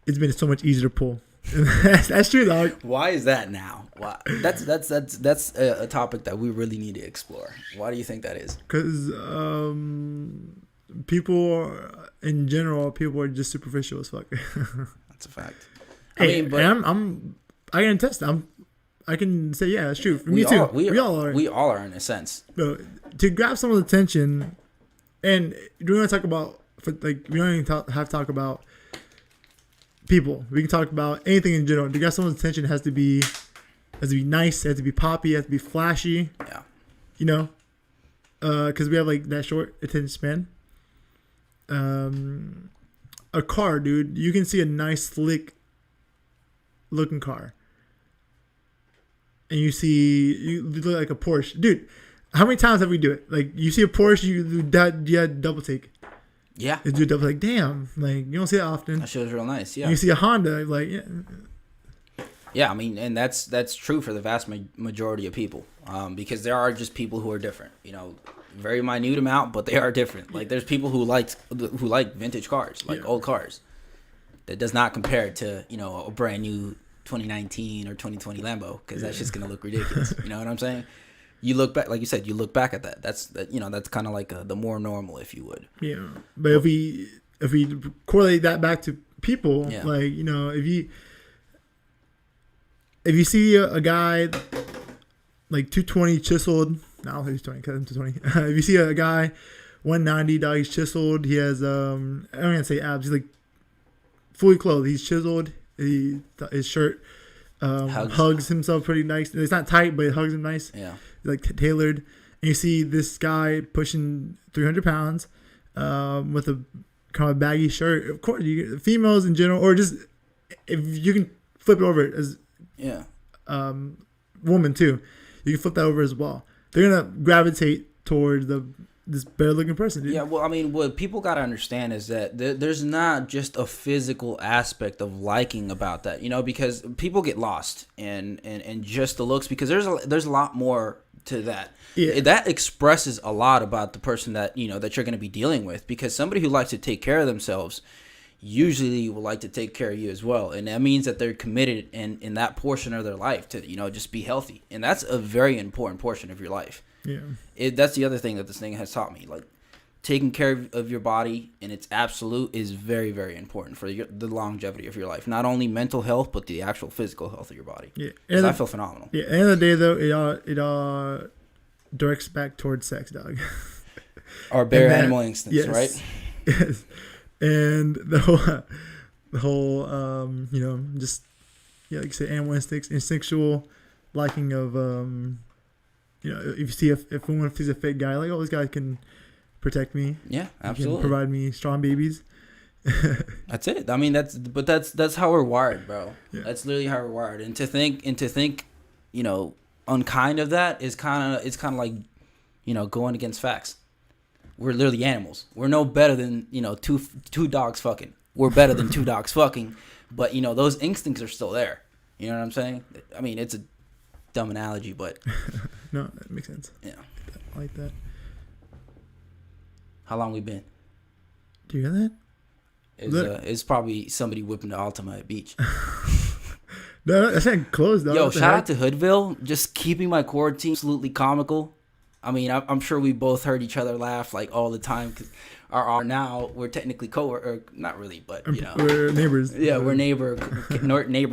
it's been so much easier to pull. That's true, dog. Why is that now? Why? That's a topic that we really need to explore. Why do you think that is? Because people in general, people are just superficial as fuck. That's a fact. I can attest. I can say, yeah, that's true. Me too. We all are. We all are in a sense. So, to grab someone's attention, and we want to talk about, we don't even have to talk about people. We can talk about anything in general. To grab someone's attention, it has to be nice, it has to be poppy, it has to be flashy. Yeah. You know, because we have like that short attention span. A car, dude. You can see a nice, slick looking car, and you look like a Porsche, dude. How many times have we do it? Like, you see a Porsche, you double take. Yeah. You do double, like, damn, like, you don't see it often. That shit was real nice. Yeah. You see a Honda, like, yeah. Yeah, I mean, and that's true for the vast majority of people, because there are just people who are different. You know, very minute amount, but they are different. Like, there's people who like vintage cars, like old cars. That does not compare to, you know, a brand new 2019 or 2020 Lambo, because that's just gonna look ridiculous. You know what I'm saying? You look back, like you said, you look back at that. That's kind of like the more normal, if you would. Yeah, but if we correlate that back to people, like, you know, if you see a guy like 220 chiseled, no, I don't think he's 20, because I'm 220. If you see a guy 190, dog, he's chiseled. He has I don't even say abs. He's like fully clothed. He's chiseled. His shirt hugs himself pretty nice. It's not tight, but it hugs him nice. Yeah, like tailored. And you see this guy pushing 300 pounds with a kind of baggy shirt. Of course, females in general, or just if you can flip it over as woman too, you can flip that over as well. They're gonna gravitate toward this better looking person, dude. Yeah, well, I mean, what people gotta understand is that there's not just a physical aspect of liking about that, you know, because people get lost in just the looks, because there's a lot more to that. Yeah. That expresses a lot about the person that, you know, that you're gonna be dealing with, because somebody who likes to take care of themselves usually will like to take care of you as well, and that means that they're committed in that portion of their life to, you know, just be healthy, and that's a very important portion of your life. Yeah, that's the other thing that this thing has taught me. Like, taking care of your body in its absolute is very, very important for the longevity of your life. Not only mental health, but the actual physical health of your body. Yeah, and I feel phenomenal. Yeah, at the end of the day, though, it all directs back towards sex, dog. Our bare animal instincts, right? Yes. And the whole, you know, just, like you say, animal instincts, instinctual liking of, you know, if you see if someone sees a fake guy, like, oh, this guy can protect me. Yeah, absolutely. Can provide me strong babies. That's it. I mean, that's how we're wired, bro. Yeah. That's literally how we're wired. And to think, you know, unkind of that is kind of like, you know, going against facts. We're literally animals. We're no better than, you know, two dogs fucking. We're better than two dogs fucking, but, you know, those instincts are still there. You know what I'm saying? I mean, it's a dumb analogy, but no, that makes sense. Yeah, I like that. How long we been? Do you hear that? It's probably somebody whipping the Altima at beach. No, that's not closed though. Yo, shout out to Hoodville, just keeping my quarantine absolutely comical. I mean, I'm sure we both heard each other laugh like all the time, because now we're technically co-workers, not really, but, you know, we're neighbors. Yeah, we're neighbor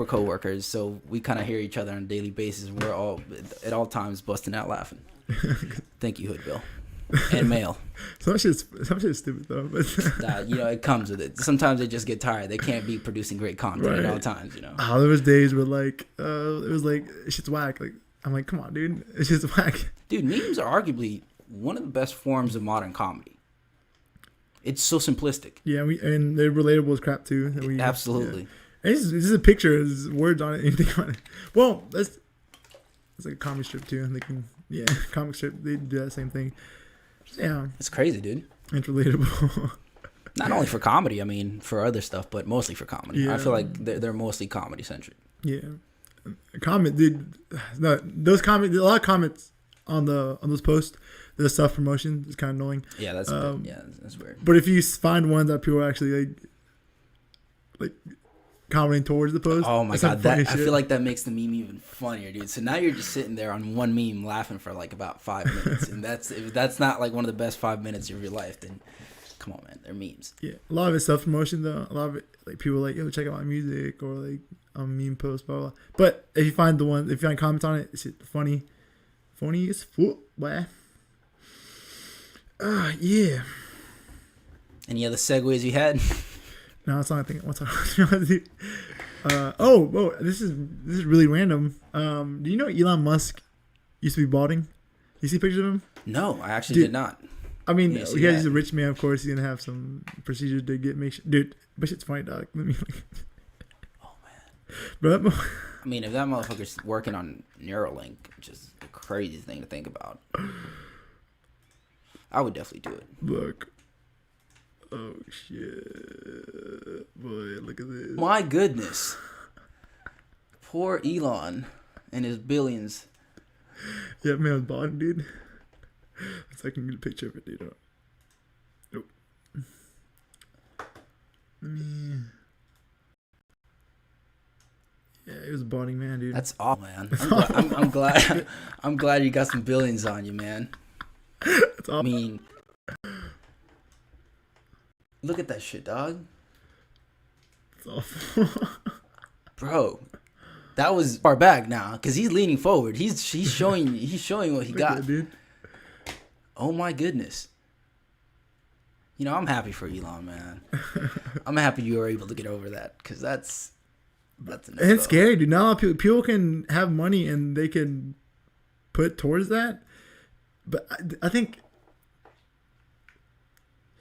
co-workers, so we kind of hear each other on a daily basis. We're all at all times busting out laughing. Thank you, Hoodville, and Mail. Some shit's stupid though, but you know, it comes with it. Sometimes they just get tired. They can't be producing great content at all times. You know, there was days where like it was like shit's whack. Like, I'm like, come on, dude, it's just whack. Dude, memes are arguably one of the best forms of modern comedy. It's so simplistic. Yeah, and they're relatable as crap too. Absolutely. Yeah. It's just a picture, there's words on it, anything on it. Well, it's like a comic strip too. And they can, comic strip, they do that same thing. Yeah, it's crazy, dude. It's relatable. Not only for comedy, I mean, for other stuff, but mostly for comedy. Yeah. I feel like they're mostly comedy centric. Yeah, comment, dude. No, those comments, a lot of comments on those posts. The self promotion is kind of annoying. Yeah, that's weird. But if you find ones that people are actually like commenting towards the post, oh my god, I feel like that makes the meme even funnier, dude. So now you're just sitting there on one meme laughing for like about 5 minutes, and that's not like one of the best 5 minutes of your life, then Come on, man. They're memes. Yeah, a lot of it's self promotion though. A lot of it, like people are like, yo, check out my music or like meme post, blah blah. But if you find if you find comments on it, it's funny as fuck, boy. Yeah. Any other segues you had? No, that's not I think. What's this is really random. Do you know Elon Musk used to be balding? You see pictures of him? No, I actually did not. I mean, he's a rich man, of course. He's gonna have some procedures to make sure. Dude, but shit's funny, dog. Let me. Oh man, bro. I mean, if that motherfucker's working on Neuralink, which is a crazy thing to think about, I would definitely do it. Look. Oh shit, boy! Look at this. My goodness. Poor Elon and his billions. Yeah, man, I was balding, dude. So I can get a picture of it, dude. Nope. Yeah, he was a balding man, dude. That's all, man. I'm glad. I'm glad you got some billions on you, man. That's all. I mean, look at that shit, dog. It's awful. Bro, that was far back now, cause he's leaning forward. He's showing what he got. That, dude. Oh my goodness. You know, I'm happy for Elon, man. I'm happy you were able to get over that, cause that's and it's scary, dude. Now people can have money and they can put towards that, but I think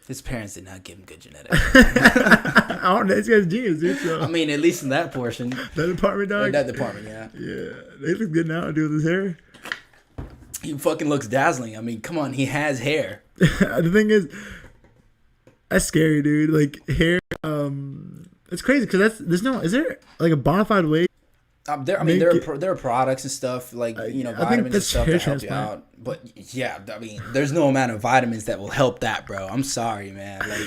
his parents did not give him good genetics. I don't know. This guy's genius, dude. So. I mean, at least in that portion. That department, dog. That department, yeah. Yeah, they look good now, dude. With his hair. He fucking looks dazzling. I mean, come on, he has hair. The thing is, that's scary, dude. Like hair, it's crazy because is there like a bona fide way? There are products and stuff like vitamins and stuff that help you out. But yeah, I mean, there's no amount of vitamins that will help that, bro. I'm sorry, man. Like,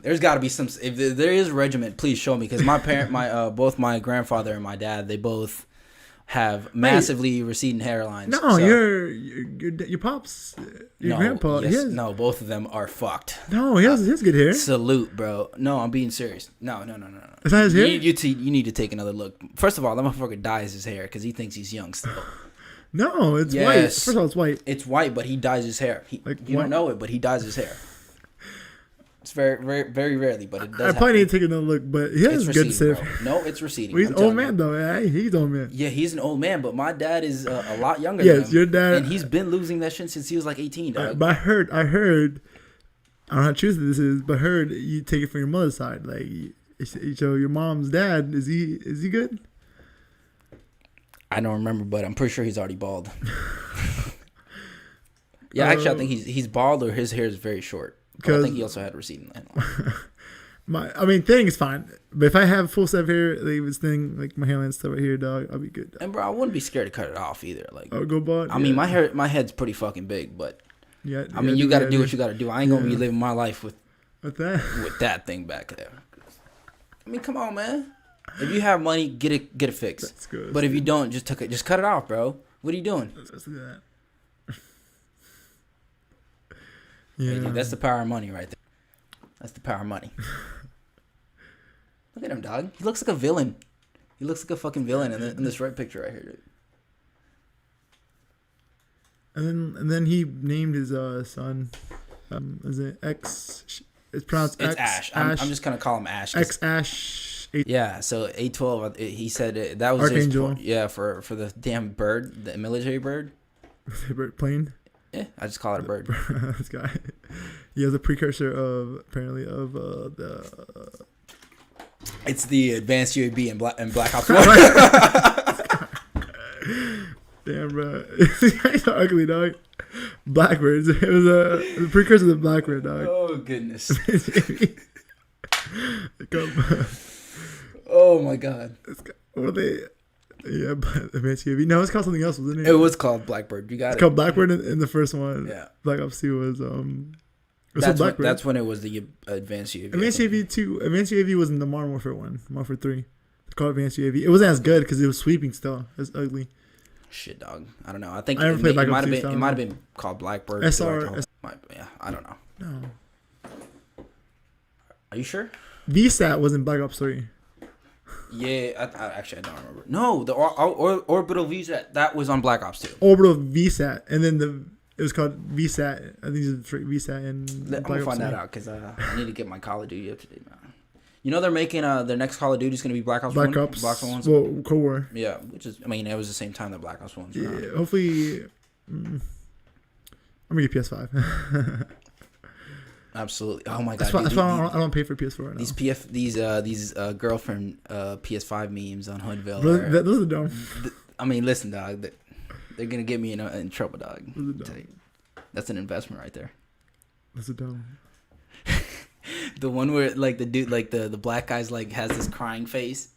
there's got to be some. If there is a regimen, please show me, because both my grandfather and my dad, they both have massively receding hairlines. No, so. your pops, grandpa. Yes, no, both of them are fucked. No, he has good hair. Salute, bro. No, I'm being serious. No. Is that his hair? You need to take another look. First of all, that motherfucker dyes his hair because he thinks he's young still. No, it's white. First of all, it's white. It's white, but he dyes his hair. You don't know it, but he dyes his hair. It's very, very, very rarely, but it does. I probably need to take another look, but he has good stuff. No, it's receding. Well, he's an old man, though. Yeah, he's old man. Yeah, he's an old man, but my dad is a lot younger. Yes, than him, your dad, and he's been losing that shit since he was like 18. Dog. But I heard. I don't know how true this is, but I heard you take it from your mother's side. Like, so your mom's dad is he good? I don't remember, but I'm pretty sure he's already bald. Yeah, actually, I think he's bald, or his hair is very short. I think he also had receding hairline. Thinning is fine. But if I have full set of hair, like this thing, like my hairline stuff right here, dog, I'll be good. Dog. And bro, I wouldn't be scared to cut it off either. Like, I'll go bald. I mean, my head's pretty fucking big, but yeah. I mean, you got to do what you got to do. I ain't gonna be living my life with that thing back there. I mean, come on, man. If you have money, get it fixed. That's good. But if you don't, just cut it off, bro. What are you doing? Let's do that. Yeah, dude, that's the power of money right there. That's the power of money. Look at him, dog. He looks like a villain. He looks like a fucking villain in this right picture right here, dude. And then he named his son. Is it X? It's pronounced X. It's Ash. I'm just gonna call him Ash. X Ash. Yeah. So 812. He said that was Archangel. For the damn bird, the military bird. Bird plane. Yeah, I just call it a bird. This guy, he has a precursor of the. It's the advanced UAB and Black Ops 1. Damn, bro, he's so ugly, dog. Blackbirds. It was a precursor to the Blackbird, dog. Oh goodness. Oh my god. What are they? Yeah, but advanced UAV. No, it's called something else, wasn't it? It was called Blackbird. You got it. It's called Blackbird in the first one. Yeah. Black Ops 2 was That's when it was the advanced UAV. Advanced UAV 2. Advanced UAV was in the Modern Warfare 1. Modern Warfare 3. It's called Advanced UAV. It wasn't as good because it was sweeping still. It's ugly. Shit, dog. I don't know. I think I it might have been called Blackbird. SR. Yeah, I don't know. No. Are you sure? VSAT was in Black Ops 3. Yeah, I don't remember. No, the orbital VSAT that was on Black Ops 2. Orbital VSAT, and then it was called VSAT. I think it's VSAT in I'm Black gonna Ops find 3. that out because I need to get my Call of Duty up to date, man. You know they're making their next Call of Duty is gonna be Black Ops 1? Black Ops 1. Well, Cold War. Yeah, which is, I mean, it was the same time that Black Ops 1's around. Yeah, hopefully. I'm gonna get PS5. Absolutely. Oh my god. That's why I don't pay for PS4 right now. These girlfriend PS5 memes on Hoodville. Those are dumb. I mean, listen, dog. They're gonna get me in trouble, dog. Those are dumb. That's an investment right there. Those are dumb. The one where like the dude, like the black guy's like has this crying face.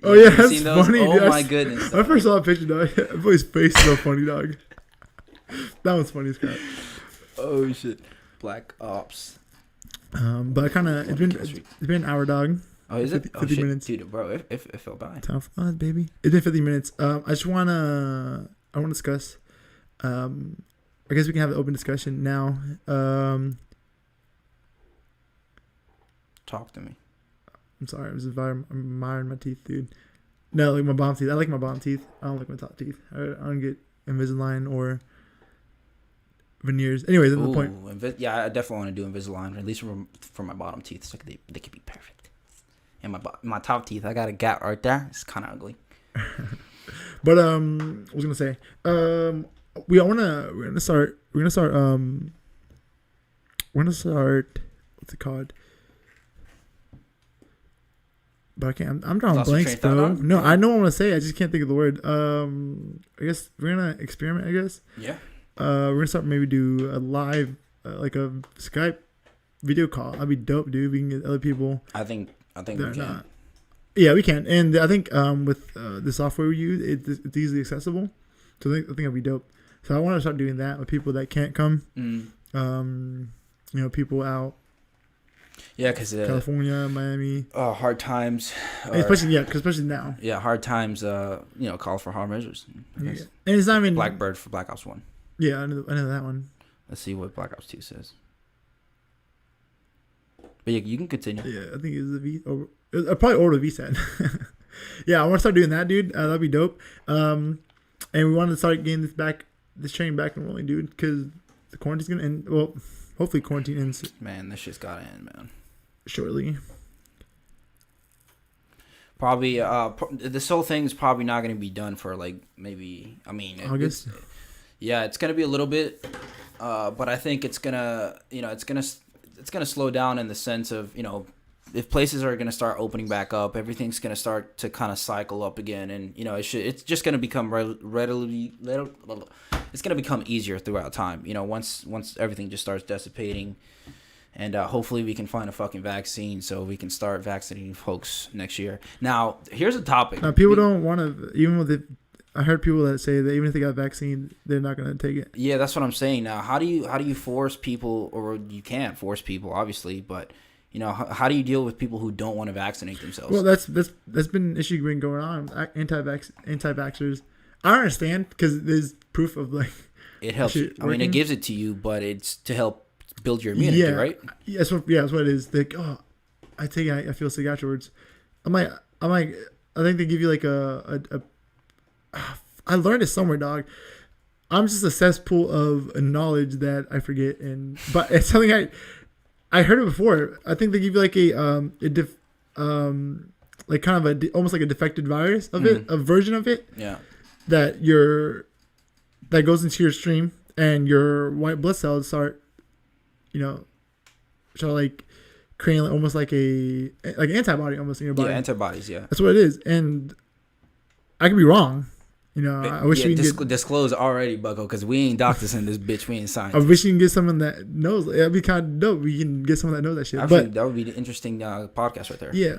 Oh yeah, that's funny. Oh dude. my goodness. When I first saw a picture, dog, I thought his face so funny, dog. That one's funny as crap. Oh shit. Black Ops. But I kind of it's been an hour, dog. Oh, is 50, it? 50 minutes, dude, bro. It felt bad. Time for us, baby. It's been 50 minutes. I want to discuss. I guess we can have an open discussion now. Talk to me. I'm sorry, I'm admiring my teeth, dude. No, like my bottom teeth. I like my bottom teeth. I don't like my top teeth. I don't get Invisalign or veneers. Anyways, that's the point. Yeah, I definitely want to do Invisalign, at least for my bottom teeth, so they could be perfect. And my top teeth, I got a gap right there. It's kind of ugly. But I was gonna say, we're gonna start. What's it called? But I can't. I'm drawing blanks, bro. No, I know what I want to say. I just can't think of the word. I guess we're gonna experiment. I guess. Yeah. We're gonna start maybe do a live, like a Skype video call. That'd be dope, dude. We can get other people. I think we can. Yeah, we can. And I think with the software we use, it's easily accessible. So I think that'd be dope. So I want to start doing that with people that can't come. People out. Yeah, because California, Miami. Hard times. Especially now. Yeah, hard times. Call for hard measures. Yeah. And it's not even Blackbird for Black Ops 1. Yeah, I know that one. Let's see what Black Ops 2 says. But yeah, you can continue. Yeah, I think it's probably order VSAT. Yeah, I want to start doing that, dude. That'd be dope. And we want to start getting this train back and rolling, dude, because the quarantine's gonna end. Well, hopefully quarantine ends. Man, this shit's gotta end, man. Shortly. Probably, this whole thing's probably not gonna be done for like maybe. I mean, August. It's gonna be a little bit, but I think it's gonna, it's gonna slow down in the sense of, if places are gonna start opening back up, everything's gonna start to kind of cycle up again, and it's just gonna become it's gonna become easier throughout time. Once everything just starts dissipating, and hopefully we can find a fucking vaccine so we can start vaccinating folks next year. Now, here's a topic. Now, people don't want to, even with it. I heard people that say that even if they got a vaccine, they're not going to take it. Yeah, that's what I'm saying. Now, how do you force people, or you can't force people, obviously, but how do you deal with people who don't want to vaccinate themselves? Well, that's been an issue been going on with anti-vaxxers. I understand because there's proof of like it helps. I mean, it gives it to you, but it's to help build your immunity, right? Yeah, that's what it is. Like, I feel sick afterwards. I'm like, I think they give you like a I learned it somewhere, dog. I'm just a cesspool of knowledge that I forget, but it's something I heard it before. I think they give you like like kind of almost like a defected virus of it, a version of it. Yeah. That goes into your stream, and your white blood cells start like creating almost like an antibody almost in your body. Yeah, antibodies. Yeah. That's what it is, and I could be wrong. I wish we could disclose already, Bucko, because we ain't doctors in this bitch. We ain't scientists. I wish you can get someone that knows. It'd be kind of dope. We can get someone that knows that shit. Actually, that would be the interesting podcast right there. Yeah.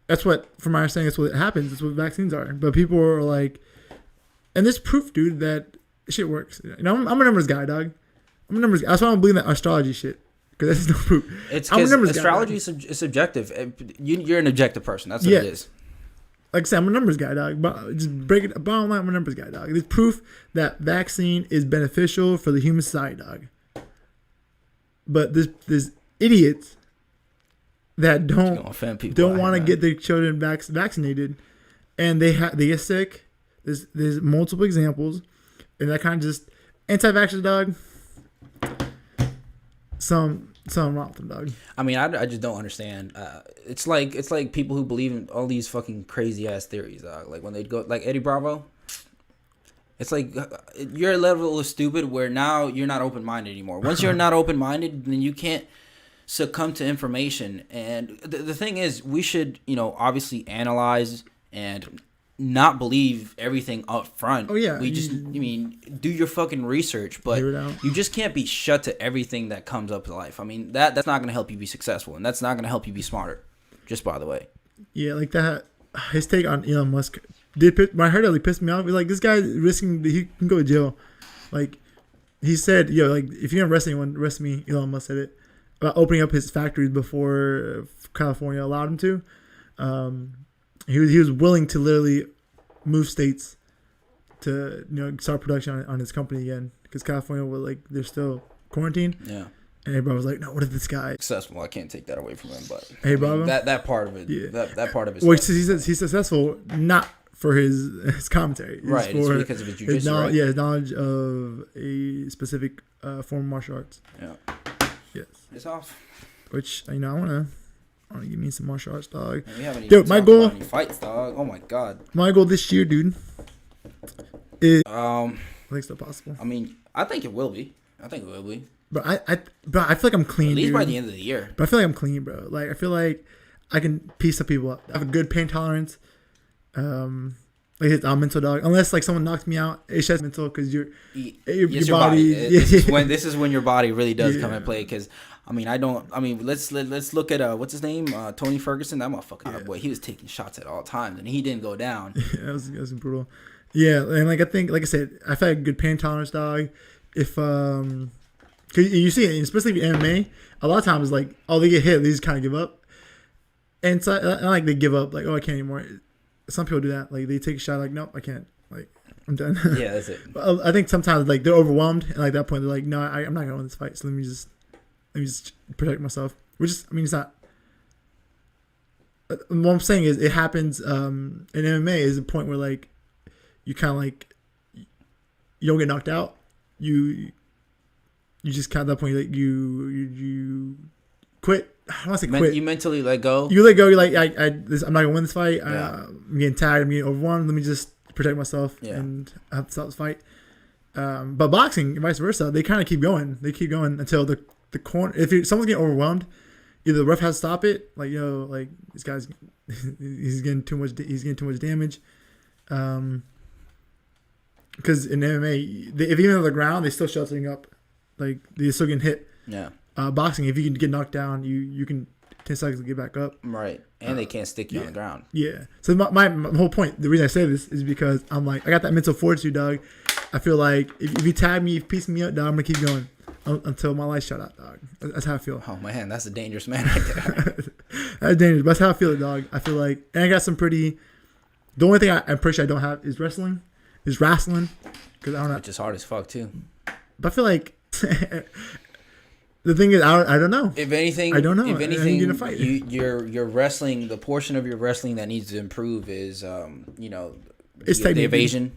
That's what, from my understanding, that's what happens. That's what vaccines are. But people are like, and there's proof, dude, that shit works. I'm a numbers guy, dog. I'm a numbers guy. That's why I don't believe in that astrology shit. Because there's no proof. It's because astrology is subjective. You're an objective person. That's what it is. Like I said, I'm a numbers guy, dog. But just break it. Bottom line, I'm a numbers guy, dog. There's proof that vaccine is beneficial for the human society, dog. But there's idiots that You don't gonna offend people don't out want to here, get their children vaccinated, and they get sick. There's multiple examples, and that kind of just anti-vaxxers, dog. Something wrong with them, dog. I mean, I just don't understand. It's like people who believe in all these fucking crazy ass theories, dog. Like when they go like Eddie Bravo. It's like you're a level of stupid where now you're not open minded anymore. Once you're not open minded, then you can't succumb to information. And the thing is, we should, obviously analyze and not believe everything up front. Oh yeah, we just, do your fucking research, but you just can't be shut to everything that comes up in life. I mean, that's not gonna help you be successful, and that's not gonna help you be smarter. Just by the way. Yeah, like that. His take on Elon Musk when I heard it, it pissed me off. Like, this guy risking, he can go to jail. Like, he said, yo, like, if you're gonna arrest anyone, arrest me. Elon Musk said it about opening up his factories before California allowed him to. He was willing to literally move states to start production on his company again, because California was like, they're still quarantined. Yeah. And everybody was like, no, what if this guy successful? I can't take that away from him, but hey, Bravo, that part of it, yeah. that part of it. Well, he's successful not for his commentary, right? It's because of his jiu-jitsu, knowledge, right? Yeah, his knowledge of a specific form of martial arts. Yeah. Yes. It's off. Which I wanna give me some martial arts, dog. Man, we haven't Dude, even my talked goal. about any fights, dog. Oh my god. My goal this year, dude. Is I think it's still possible. I mean, I think it will be. But I feel like I'm clean. At least dude. by the end of the year. But I feel like I'm clean, bro. Like, I feel like I can piece some people up. I have a good pain tolerance. Like, it's mental, dog. Unless like someone knocks me out, it's just mental because your body. This is when your body really does come and play. Because let's look at what's his name, Tony Ferguson. That motherfucker, boy, he was taking shots at all times and he didn't go down. Yeah, that was brutal. Yeah, and like I said, I feel like a good pain tolerance, dog. If cause you see it, especially in MMA, a lot of times like, oh, they get hit, they just kind of give up, and so not like they give up, like, oh, I can't anymore. Some people do that, like they take a shot, like, nope, I can't, like, I'm done. Yeah, that's it. But I think sometimes like they're overwhelmed, and like at that point they're like, no, I'm not gonna win this fight, so let me just protect myself. Which is, it's not. What I'm saying is, it happens in MMA is a point where like you kind of like you don't get knocked out. You just kind of at that point, like you quit. I don't want to say quit. You mentally let go. You let go. You're like, I'm not gonna win this fight. Yeah. I'm getting tired. I'm getting overwhelmed. Let me just protect myself, Yeah. and I have to stop this fight. But boxing and vice versa, they kind of keep going. They keep going until the corner. If someone's getting overwhelmed, either the ref has to stop it. Like, like this guy's he's getting too much. He's getting too much damage. Because in MMA, if even on the ground, they still sheltering up, like they're still getting hit. Yeah. Boxing, if you can get knocked down, you can 10 seconds to get back up. Right, and they can't stick you on the ground. Yeah. So my whole point, the reason I say this is because I'm like, I got that mental fortitude, dog. I feel like if you tag me, if you piece me up, dog, I'm gonna keep going until my lights shut out, dog. That's how I feel. Oh man, that's a dangerous man right there. That's dangerous, but that's how I feel, dog. I feel like, and I got some pretty. The only thing I'm pretty sure I don't have is wrestling, because I don't know. Which is hard as fuck too. But I feel like the thing is, I don't know. If anything, I don't know. If anything, in a fight. your wrestling, the portion of your wrestling that needs to improve is, it's the evasion,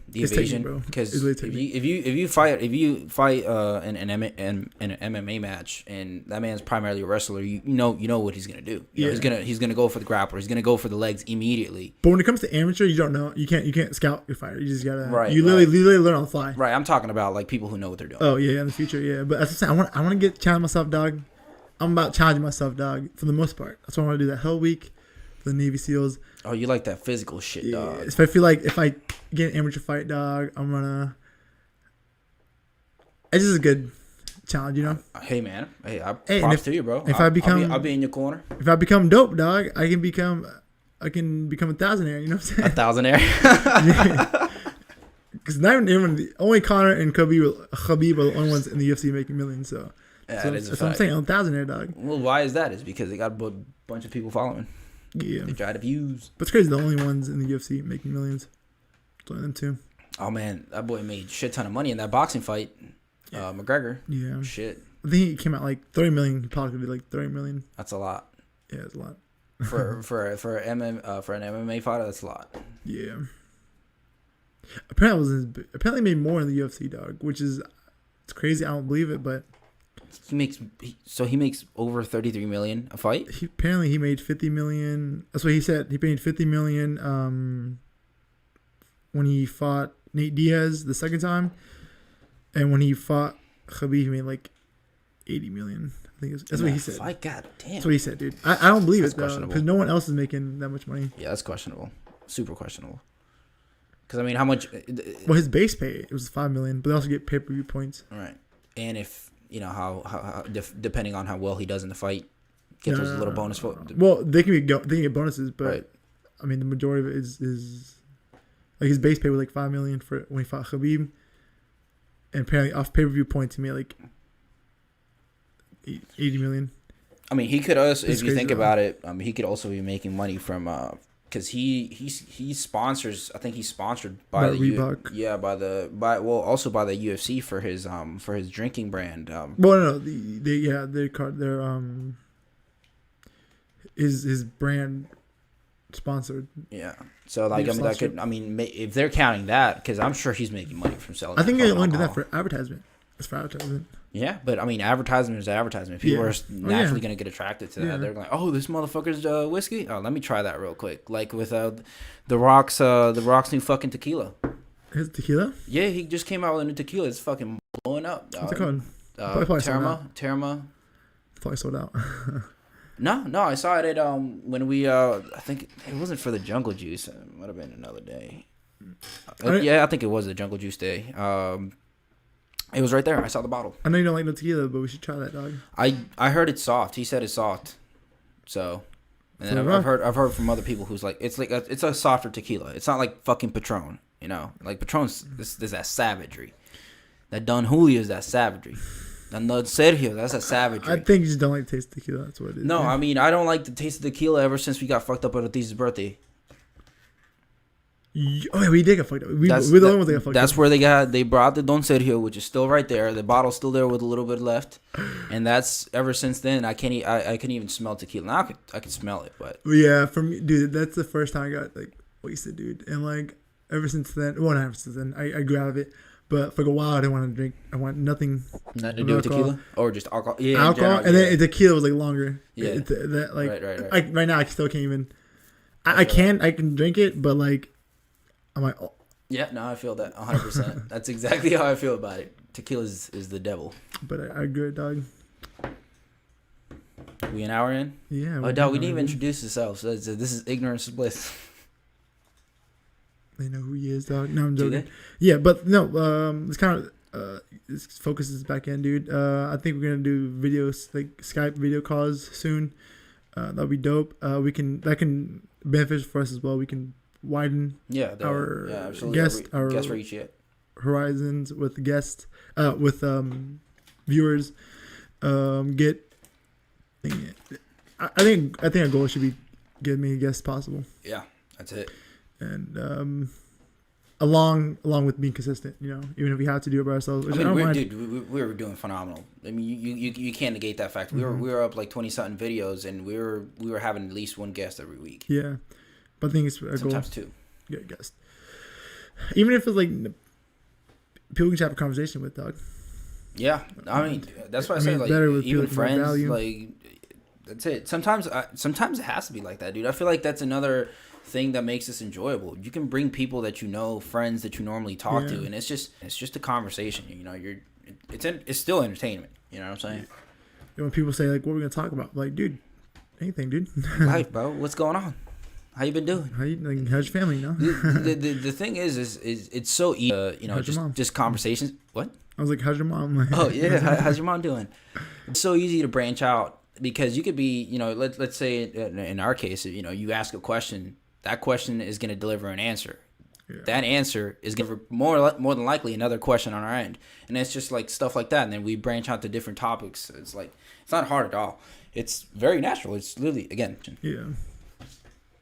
bro. Because really if you fight in an MMA match and that man's primarily a wrestler, you know what he's gonna do. He's gonna go for the grappler. He's gonna go for the legs immediately. But when it comes to amateur, you don't know. You can't scout your fighter. You just gotta. Right. You literally learn on the fly. Right. I'm talking about like people who know what they're doing. Oh yeah, in the future, yeah. But as I'm saying, I want to challenge myself, dog. I'm about challenging myself, dog. For the most part, that's why I want to do that whole week for the Navy SEALs. Oh, you like that physical shit, Yeah. dog. If I feel like if I get an amateur fight, dog, I'm gonna. It's just a good challenge, Hey man, props if, to you, bro. If I'll be in your corner. If I become dope, dog, I can become a thousandaire. You know what I'm saying? A thousandaire. Because not even only Conor and Khabib are the only ones in the UFC making millions. So Yeah, so that is a that's fact. what I'm saying. I'm thousandaire, dog. Well, why is that? It's because they got a bunch of people following. Yeah. They try to views. But it's crazy. The only ones in the UFC making millions. It's only them two. Oh man, that boy made shit ton of money in that boxing fight. McGregor. Yeah. Shit. I think he came out like 30 million. He probably could be like 30 million. That's a lot. Yeah, it's a lot. For an MMA fighter, that's a lot. Yeah. Apparently he made more in the UFC, dog, which is it's crazy. I don't believe it, but He makes over 33 million a fight. He made 50 million. That's what he said. He made 50 million when he fought Nate Diaz the second time, and when he fought Khabib, he made like 80 million. I think that's what he said. Fight, God damn. That's what he said, dude. I don't believe That's it though, questionable. because no one else is making that much money. Yeah, that's questionable. Super questionable. Because I mean, how much? Well, his base pay it was 5 million, but they also get pay-per-view points. Right, and if you know how depending on how well he does in the fight, get those little bonus. Well, they can get bonuses, but Right. I mean, the majority of it is like his base pay was like 5 million for when he fought Khabib, and apparently off pay-per-view points he made like 80 million. I mean, he could also, It's if you crazy, think though. about it, he could also be making money from because he sponsors. I think he's sponsored by By the Reebok. also by the UFC for his drinking brand. Well, no, their his brand sponsored. Yeah. So like They're I mean that sponsored. could if they're counting that, because I'm sure he's making money from selling. I think they fucking only did that alcohol. for advertisement. It's for advertisement. Yeah, but I mean, advertisement is advertisement. People Yeah. are naturally Yeah. going to get attracted to that. Yeah. They're like, "Oh, this motherfucker's whiskey. Oh, let me try that real quick." Like with the Rock's new fucking tequila. His tequila. Yeah, he just came out with a new tequila. It's fucking blowing up. What's it called? Probably sold Terma. Probably sold out. No, I saw it at when we I think it wasn't for the Jungle Juice. It might have been another day. Yeah, I think it was the Jungle Juice day. It was right there. I saw the bottle. I know you don't like no tequila, but we should try that, dog. I heard it's soft. He said it's soft. So, and then I've heard from other people who's like it's a softer tequila. It's not like fucking Patron, you know. Like Patron's this that savagery. That Don Julio is that savagery. That Don Sergio, that's a savagery. I think you just don't like the taste of tequila. That's what it is. No, man. I mean I don't like the taste of tequila ever since we got fucked up at Ortiz's birthday. Oh yeah, we did get fucked up. We're the only ones that got fucked up. That's where they brought the Don Sergio, which is still right there. The bottle's still there with a little bit left, and that's ever since then. I can't even smell tequila. Now I can smell it, but Yeah, for me, dude, that's the first time I got like wasted, dude. And like ever since then, well, not ever since then, I grew out of it. But for a while, I didn't want to drink. I want nothing nothing to do with tequila or just alcohol. Yeah, in alcohol, general, and yeah. then tequila was like longer. Yeah. That like Right. right now I still can't even. I can drink it, but like I'm like, oh, Yeah, no, I feel that 100%. That's exactly how I feel about it. Tequila is the devil. but I agree, with dog. We an hour in? Yeah. Oh, dog, we didn't even introduce ourselves. This is Ignorance is Bliss. They know who he is, dog. No, I'm Do joking. they? Yeah, but no. It's kind of this focuses back in, dude. I think we're gonna do videos like Skype video calls soon. That'll be dope. That can benefit for us as well. We can widen Yeah, our absolutely. Guest reach, yeah. horizons with guests, with viewers. Get. I think our goal should be get as many guests possible, Yeah, that's it. and along with being consistent. You know, even if we have to do it by ourselves. Which I don't mind. We were doing phenomenal. I mean, you can't negate that fact. We were up like 20-something videos, and we were having at least one guest every week. Yeah, but I think it's a goal. Sometimes two. Get a guest, even if it's like people can have a conversation with, dog. Yeah, I mean that's why I say like better with even people with more friends value. like that's it. Sometimes it has to be like that, dude. I feel like that's another thing that makes this enjoyable. You can bring people that you know, friends that you normally talk to, and it's just a conversation. You know, it's still entertainment. You know what I'm saying? And when people say like, "What are we gonna talk about?" Like, dude, anything, dude. Life, bro. What's going on? How you been doing? How's your family? You know. the thing is it's so easy. You know, How's your mom? just conversations. What? I was like, "How's your mom?" Like, Oh yeah, how's your mom doing? It's so easy to branch out because you could be, you know, let's say in our case, you know, you ask a question, that question is going to deliver an answer. Yeah. That answer is going to more than likely another question on our end, and it's just like stuff like that. And then we branch out to different topics. It's like it's not hard at all. It's very natural. It's literally again. Yeah.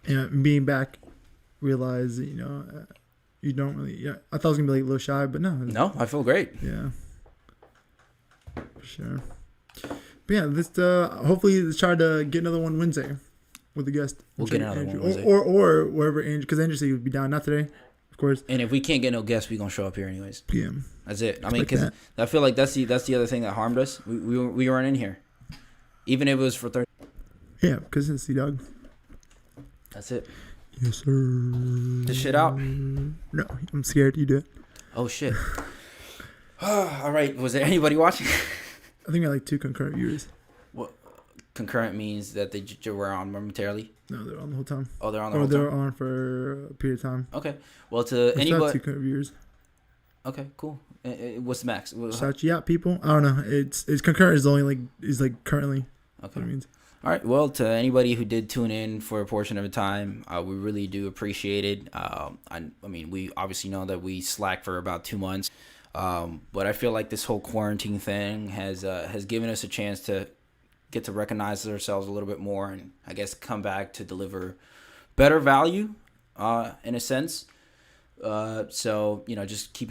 Yeah, being back, realize that, you know, you don't really. Yeah, I thought I was gonna be like a little shy, but no. No, I feel great. Yeah. For sure. But yeah, let's hopefully let's try to get another one Wednesday with a guest. We'll get another Andrew. one Wednesday. Or wherever Andrew, because Andrew said he would be down. Not today, of course. And if we can't get no guests, we gonna show up here anyways. Yeah. That's it. I mean, because I feel like that's the other thing that harmed us. We weren't in here, even if it was for 30. Yeah, because it's the dog. That's it. Yes, sir. This shit out. No, I'm scared. You do it. Oh shit. All right. Was there anybody watching? I think we had like 2 concurrent viewers. What concurrent means that they were on momentarily. No, they're on the whole time. Oh, they're on the Or whole they're time. on for a period of time. Okay. Well, to It's anybody. not 2 concurrent viewers. Okay. Cool. What's the max? Shout you out, people. I don't know. It's concurrent is only like currently. Okay. That's what it means. All right. Well, to anybody who did tune in for a portion of the time, we really do appreciate it. I mean, we obviously know that we slacked for about 2 months, but I feel like this whole quarantine thing has given us a chance to get to recognize ourselves a little bit more, and I guess come back to deliver better value, in a sense. So just keep